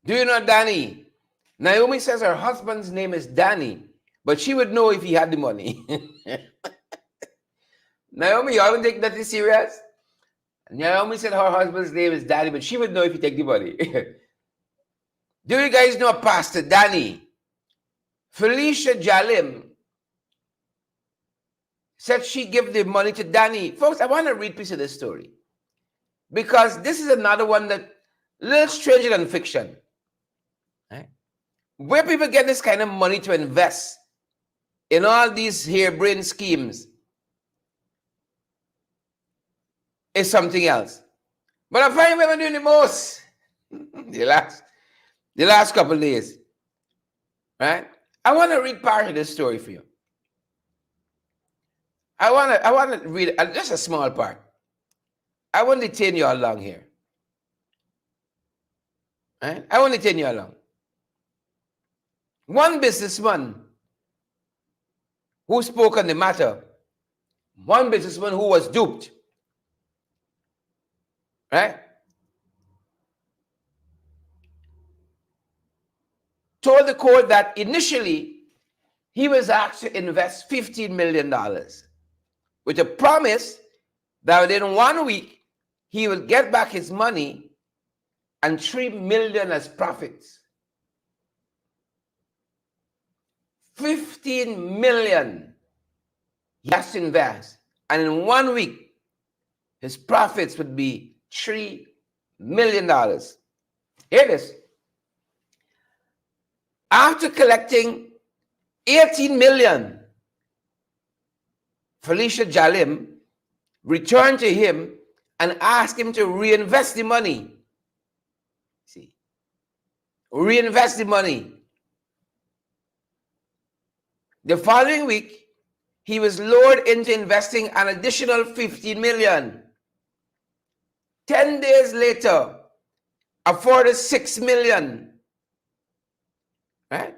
Do you know Danny? Naomi says her husband's name is Danny, but she would know if he had the money. Naomi, y'all don't take that serious? Naomi said her husband's name is Danny, but she would know if he take the money. Do you guys know Pastor Danny? Felicia Jalim said she gave the money to Danny. Folks, I want to read a piece of this story because this is another one that a little stranger than fiction. Right? Where people get this kind of money to invest in all these harebrained schemes is something else. But I find women doing the most the last couple of days. Right? I want to read part of this story for you. I want to read just a small part. I won't detain you all long here. Right? I won't detain you all long. One businessman who spoke on the matter, one businessman who was duped, right? Told the court that initially he was asked to invest $15 million with a promise that within 1 week he will get back his money and $3 million as profits. 15 million he has to invest, and in 1 week his profits would be $3 million. Hear this. After collecting 18 million, Felicia Jalim returned to him and asked him to reinvest the money. See, reinvest the money. The following week, he was lured into investing an additional 15 million. 10 days later, a further 6 million. Right?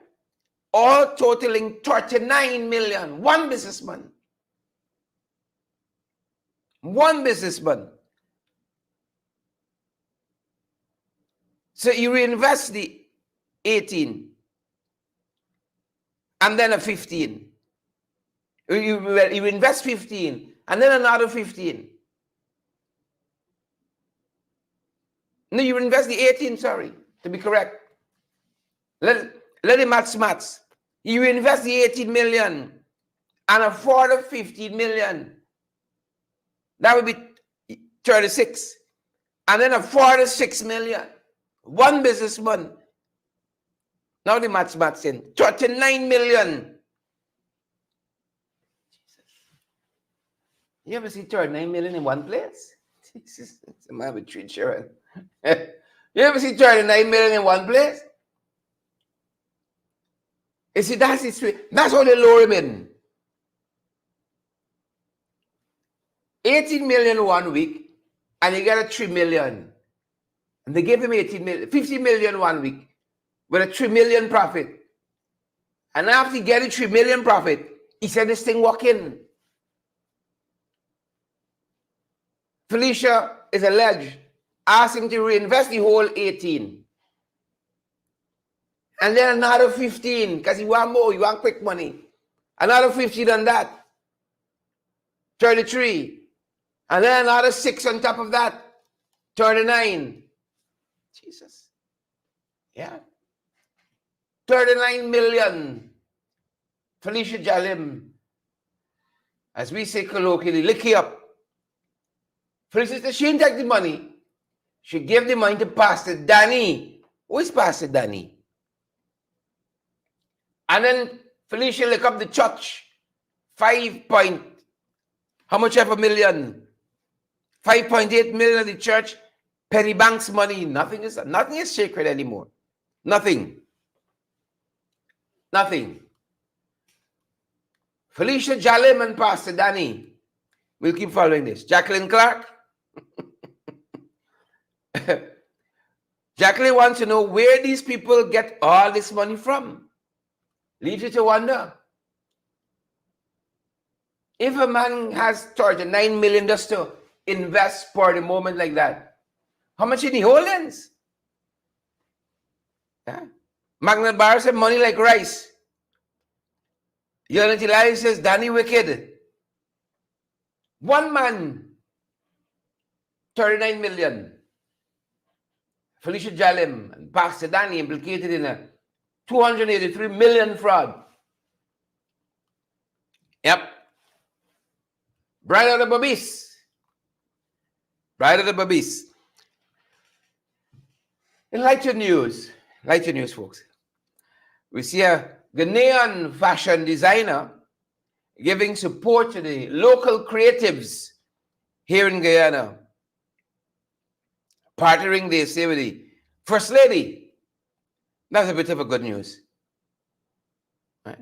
All totaling 39 million. One businessman. One businessman. So you reinvest the 18 and then a 15. You invest 15 and then another 15. No, you invest the 18, sorry, to be correct. Let the maths. You invest the 18 million and a further 15 million. That would be 36. And then a further 6 million. One businessman. Now the maths in. 39 million. You ever see 39 million in one place? Jesus, it's a man with 3 children. You ever see 39 million in one place? You see, that's how they lure him in. 18 million 1 week, and he got a 3 million. And they gave him 18 million, 50 million 1 week with a 3 million profit. And after he get a 3 million profit, he said this thing working. Felicia is alleged, asked him to reinvest the whole 18. And then another 15, because he want more, he want quick money. Another 15 on that. 33. And then another 6 on top of that. 39. Jesus. Yeah. 39 million. Felicia Jalim, as we say colloquially, licky up. Felicia said she didn't take the money. She gave the money to Pastor Danny. Who is Pastor Danny? And then Felicia look up the church. 5 point, how much of a million? 5.8 million of the church. Penny Banks money. Nothing is sacred anymore. Nothing. Felicia Jalim and Pastor Danny. We'll keep following this. Jacqueline Clark. Jacqueline wants to know where these people get all this money from. Leaves you to wonder. If a man has 39 million just to invest for the moment like that, how much in the holdings? Yeah. Magna Bar said money like rice. Unity Life says Danny Wicked. One man, 39 million. Felicia Jalim and Pastor Danny implicated in a 283 million fraud. Yep. Bride of the Babis. Bride of the Babis. In lighter news, folks. We see a Ghanaian fashion designer giving support to the local creatives here in Guyana. Partnering, they say, with the First Lady. That's a bit of a good news. Right?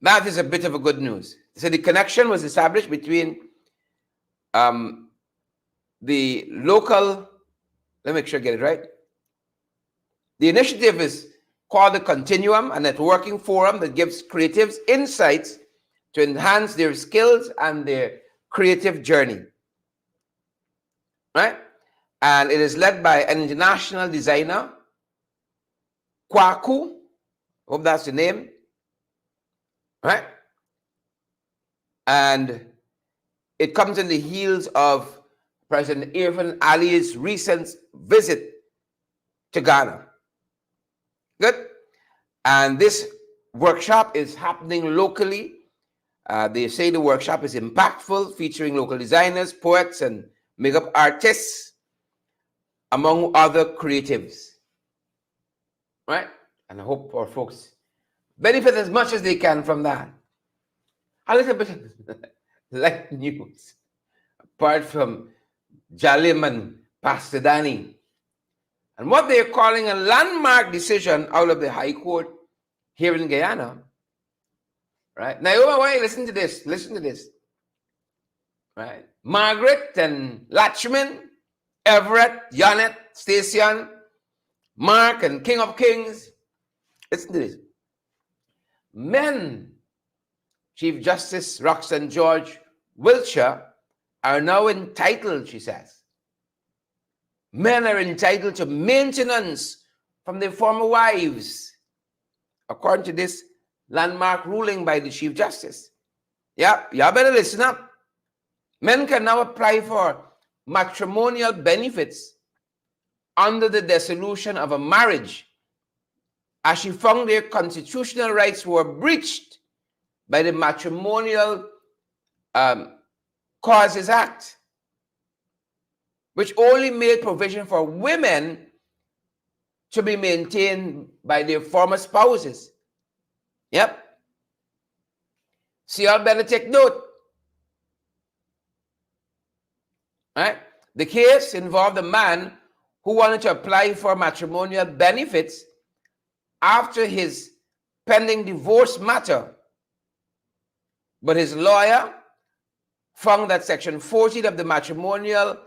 That is a bit of a good news. So the connection was established between the local, let me make sure I get it right. The initiative is called the Continuum, a networking forum that gives creatives insights to enhance their skills and their creative journey. Right? And it is led by an international designer, Kwaku. Hope that's the name. Right? And it comes in the heels of President Irfan Ali's recent visit to Ghana. Good. And this workshop is happening locally. They say the workshop is impactful, featuring local designers, poets, and makeup artists, among other creatives. Right? And I hope our folks benefit as much as they can from that. A little bit of light news, apart from Jalim and Pastor Danny, and what they're calling a landmark decision out of the High Court here in Guyana. Right? Naoma, why listen to this? Listen to this. Right? Margaret and Lachman, Everett, Janet, Station, Mark, and King of Kings. Listen to this. Men, Chief Justice Roxanne George Wiltshire, are now entitled, she says. Men are entitled to maintenance from their former wives, according to this landmark ruling by the Chief Justice. Yeah, y'all better listen up. Men can now apply for matrimonial benefits under the dissolution of a marriage, as she found their constitutional rights were breached by the Matrimonial Causes Act, which only made provision for women to be maintained by their former spouses. Yep. So y'all better take note. Right? The case involved a man who wanted to apply for matrimonial benefits after his pending divorce matter. But his lawyer found that Section 14 of the Matrimonial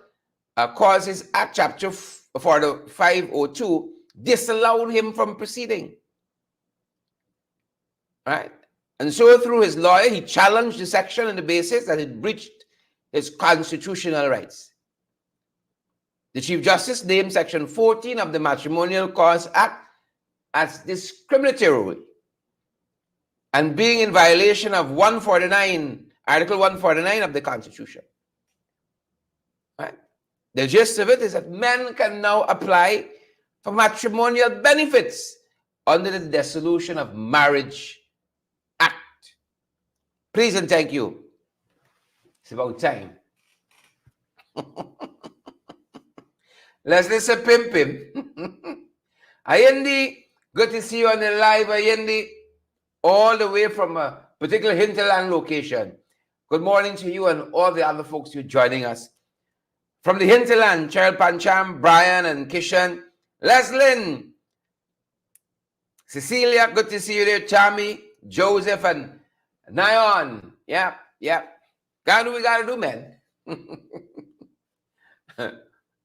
Causes Act, Chapter 502, disallowed him from proceeding. Right? And so through his lawyer, he challenged the section on the basis that it breached his constitutional rights. The Chief Justice named Section 14 of the Matrimonial Cause Act as discriminatory and being in violation of Article 149 of the Constitution. Right? The gist of it is that men can now apply for matrimonial benefits under the Dissolution of Marriage Act. Please and thank you. It's about time. Let's listen, Pim. Ayendi, good to see you on the live, Ayendi, all the way from a particular hinterland location. Good morning to you and all the other folks who are joining us. From the hinterland, Cheryl Pancham, Brian and Kishan, Leslyn, Cecilia, good to see you there, Chami, Joseph and Nyon. Yep. Gotta do what we gotta do, man.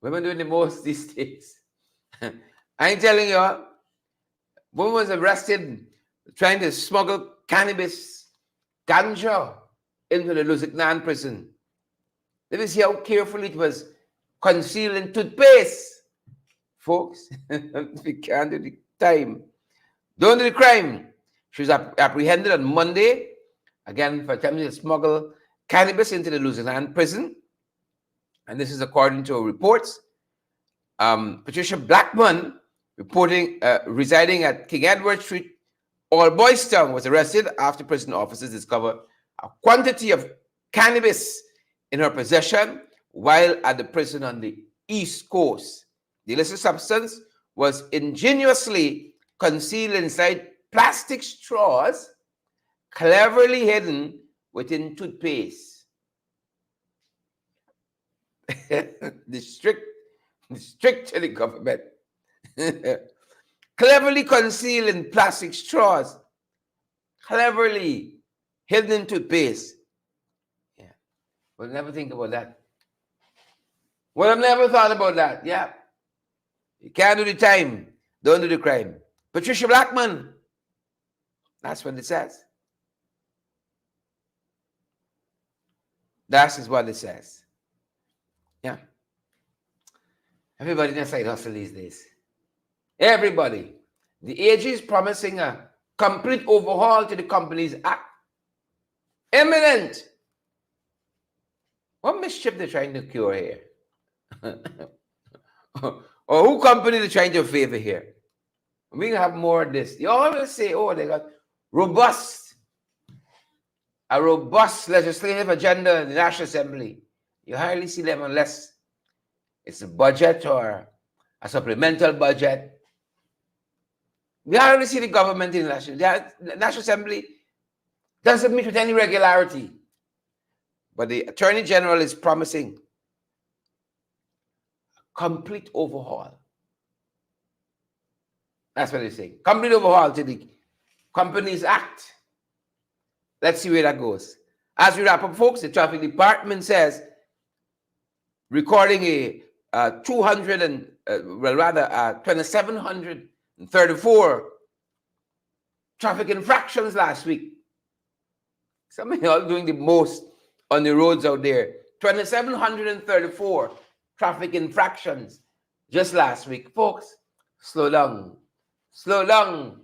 Women doing the most these days. I ain't telling you, woman was arrested trying to smuggle cannabis, ganja, into the Lusignan prison. Let me see how carefully it was concealed in toothpaste. Folks, we can't do the time. Don't do the crime. She was apprehended on Monday, again, for attempting to smuggle cannabis into the Lusignan prison. And this is according to reports. Patricia Blackman, residing at King Edward Street, All Boys Town, was arrested after prison officers discovered a quantity of cannabis in her possession while at the prison on the East Coast. The illicit substance was ingeniously concealed inside plastic straws, cleverly hidden within toothpaste. the strict to the government. Cleverly concealed in plastic straws, cleverly hidden in toothpaste. Yeah. We'll never think about that. Well, I've never thought about that. Yeah. You can't do the time, don't do the crime. Patricia Blackman. That's what it says. That is what it says. Yeah. Everybody in a side hustle these days. Everybody. The AG is promising a complete overhaul to the Companies Act. Imminent. What mischief they're trying to cure here? Or who company they're trying to favor here? We can have more of this. You always say, oh, they got a robust legislative agenda in the National Assembly. You hardly see them unless it's a budget or a supplemental budget. We hardly see the government in the National Assembly doesn't meet with any regularity. But the Attorney General is promising a complete overhaul. That's what they're saying. Complete overhaul to the Companies Act. Let's see where that goes. As we wrap up, folks, the Traffic Department says recording a 2,734 traffic infractions last week. Some of y'all doing the most on the roads out there. 2,734 traffic infractions just last week. Folks, slow down. Slow down.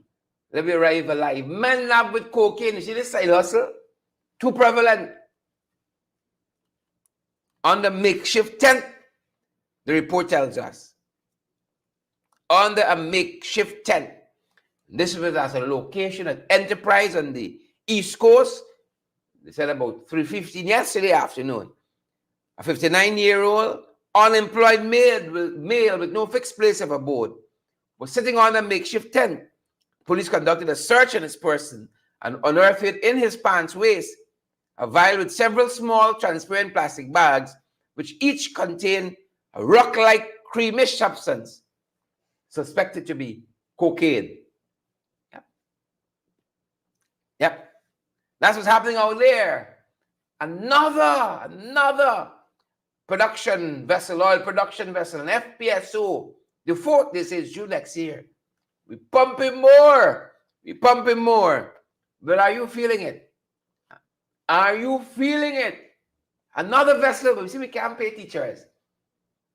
Let me arrive alive. Men love with cocaine. You see this side hustle? Too prevalent. On the makeshift tent, the report tells us. Under a makeshift tent. This was at a location at Enterprise on the East Coast. They said about 3:15 yesterday afternoon. A 59-year-old unemployed male with no fixed place of abode was sitting on a makeshift tent. Police conducted a search on his person and unearthed in his pants waist a vial with several small transparent plastic bags, which each contained a rock-like creamish substance suspected to be cocaine. Yep. That's what's happening out there. Another production vessel, oil production vessel, an FPSO. The fourth, this is June next year. We pumping more. But are you feeling it? Are you feeling it? Another vessel. We see we can't pay teachers.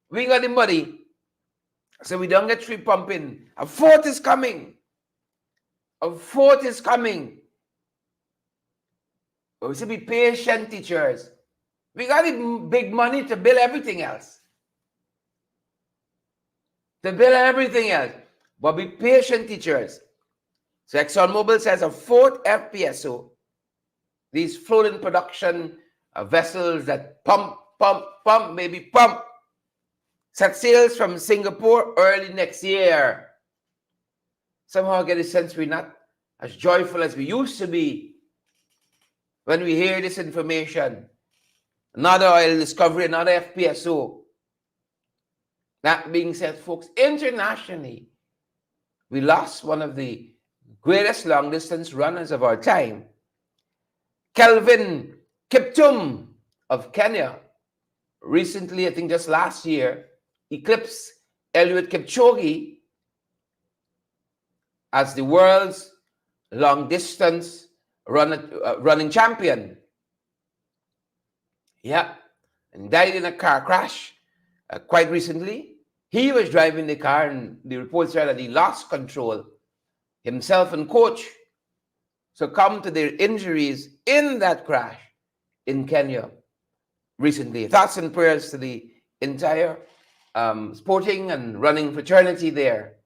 We got the money. So we don't get three pumping. A fourth is coming. But we should be patient, teachers. We got the big money to build everything else. But be patient, teachers. So ExxonMobil says a fourth FPSO, these floating production vessels that pump, set sails from Singapore early next year. Somehow I get a sense we're not as joyful as we used to be when we hear this information. Another oil discovery, another FPSO. That being said, folks, internationally, we lost one of the greatest long-distance runners of our time. Kelvin Kiptum of Kenya, recently, I think just last year, eclipsed Eliud Kipchoge as the world's long-distance running champion. Yeah, and died in a car crash quite recently. He was driving the car, and the report said that he lost control. Himself and coach succumbed to their injuries in that crash in Kenya recently. Thoughts and prayers to the entire sporting and running fraternity there.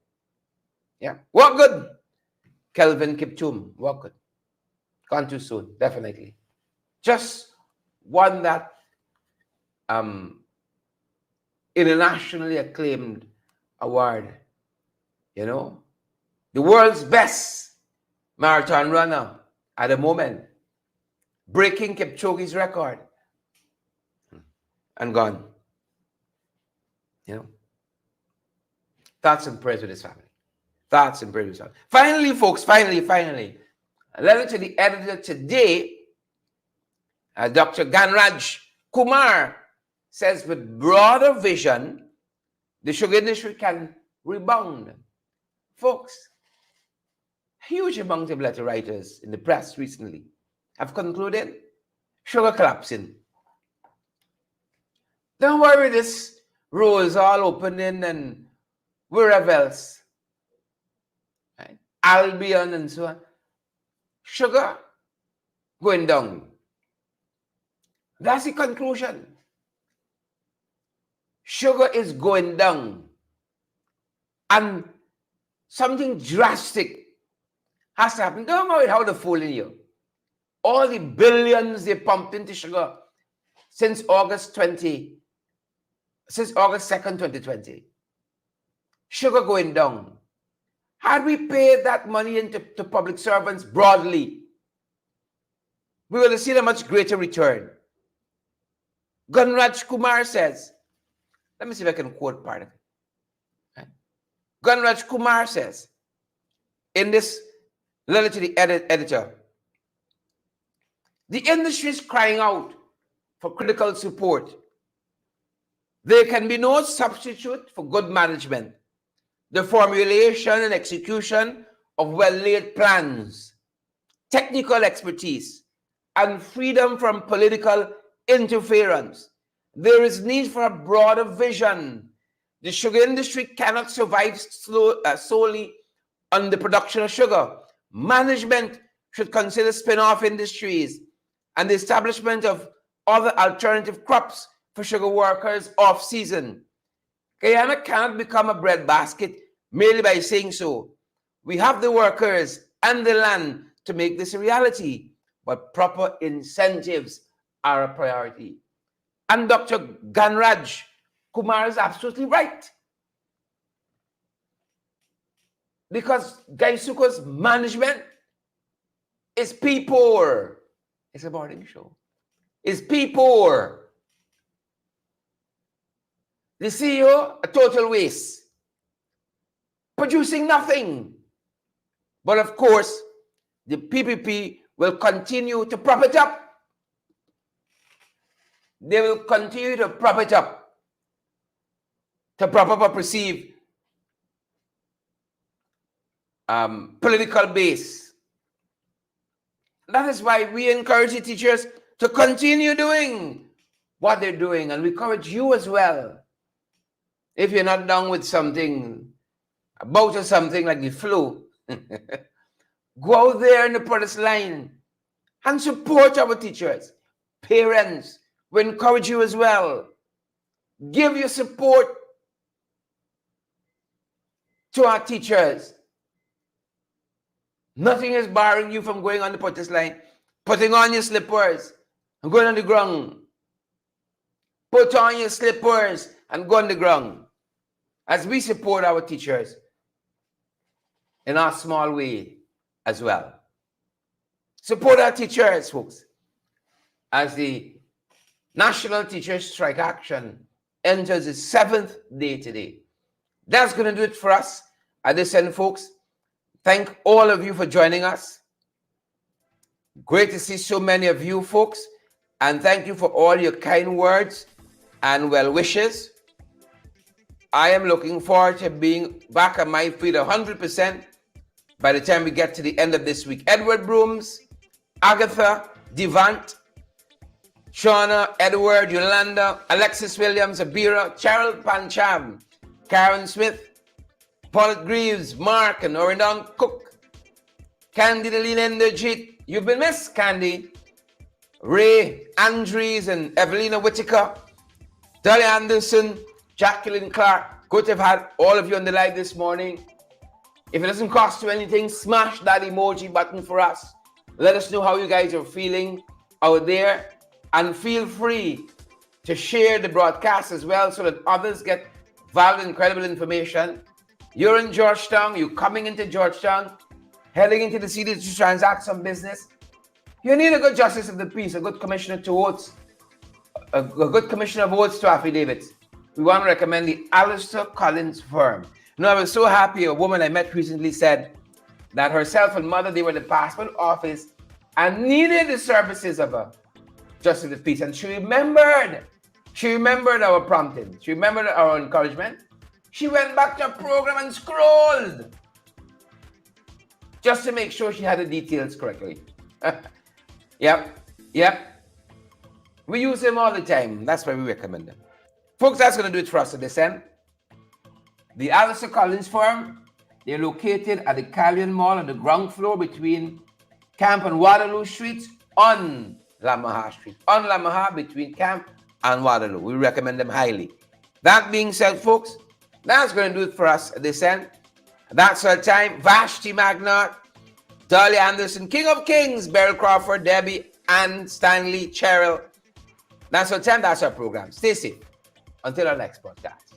Yeah, walk good, Kelvin Kiptum. Walk good. Gone too soon, definitely. Just won that internationally acclaimed award. You know, the world's best marathon runner at the moment, breaking Kipchoge's record, and gone. You know, thoughts and prayers with his family. Thoughts and prayers with his family. Finally, folks, finally, a letter to the editor today. Dr. Ganraj Kumar says, with broader vision, the sugar industry can rebound. Folks, huge amount of letter writers in the press recently have concluded sugar collapsing. Don't worry, this row is all opening and wherever else, right? Albion and so on. Sugar going down. That's the conclusion. Sugar is going down. And something drastic has to happen. Don't worry how they're fooling you. All the billions they pumped into sugar since August 2nd, 2020. Sugar going down. Had we paid that money into public servants broadly, we would have seen a much greater return. Ganraj Kumar says, let me see if I can quote part of it. Right? Ganraj Kumar says, in this letter to the editor, the industry is crying out for critical support. There can be no substitute for good management, the formulation and execution of well-laid plans, technical expertise, and freedom from political interference. There is need for a broader vision. The sugar industry cannot survive solely on the production of sugar. Management should consider spin-off industries and the establishment of other alternative crops for sugar workers off-season. Guyana cannot become a breadbasket merely by saying so. We have the workers and the land to make this a reality, but proper incentives are a priority. And Dr. Ganraj Kumar is absolutely right. Because Gaisuko's management is P-poor. It's a boarding show. It's P-poor. The CEO, a total waste. Producing nothing. But of course, the PPP will continue to prop it up. They will continue to prop it up. To prop up a perceived political base. That is why we encourage the teachers to continue doing what they're doing, and we encourage you as well. If you're not down with something, about something like the flu, go out there in the protest line and support our teachers. Parents, we encourage you as well. Give your support to our teachers. Nothing is barring you from going on the protest line, putting on your slippers and going on the ground. Put on your slippers and go on the ground as we support our teachers in our small way as well. Support our teachers, folks, as the National Teachers Strike Action enters its 7th day today. That's going to do it for us at this end, folks. Thank all of you for joining us. Great to see so many of you, folks. And thank you for all your kind words and well wishes. I am looking forward to being back on my feet 100% by the time we get to the end of this week. Edward Brooms, Agatha, Devant, Shauna, Edward, Yolanda, Alexis Williams, Abira, Cheryl Pancham, Karen Smith, Paulette Greaves, Mark, and Orindon Cook, Candy Linda Jeet. You've been missed, Candy. Ray Andrews and Evelina Whitaker, Dolly Anderson, Jacqueline Clark. Good to have had all of you on the live this morning. If it doesn't cost you anything, smash that emoji button for us. Let us know how you guys are feeling out there And feel free to share the broadcast as well so that others get valuable, incredible information. You're in Georgetown, you're coming into Georgetown, heading into the city to transact some business. You need a good justice of the peace, a good commissioner to oaths, a good commissioner of oaths to affidavits. We want to recommend the Alistair Collins firm. I was so happy. A woman I met recently said that herself and mother, they were in the passport office and needed the services of a justice of the peace. And she remembered our prompting. She remembered our encouragement. She went back to her program and scrolled just to make sure she had the details correctly. Yep. We use them all the time. That's why we recommend them. Folks, that's going to do it for us at this end. The Alistair Collins firm, they're located at the Callion Mall on the ground floor between Camp and Waterloo Streets on Lamaha Street. On Lamaha between Camp and Waterloo. We recommend them highly. That being said, folks, that's going to do it for us at this end. That's our time. Vashti Magnat, Dolly Anderson, King of Kings, Beryl Crawford, Debbie, Ann, Stanley, Cheryl. That's our time. That's our program. Stay safe. Until our next podcast.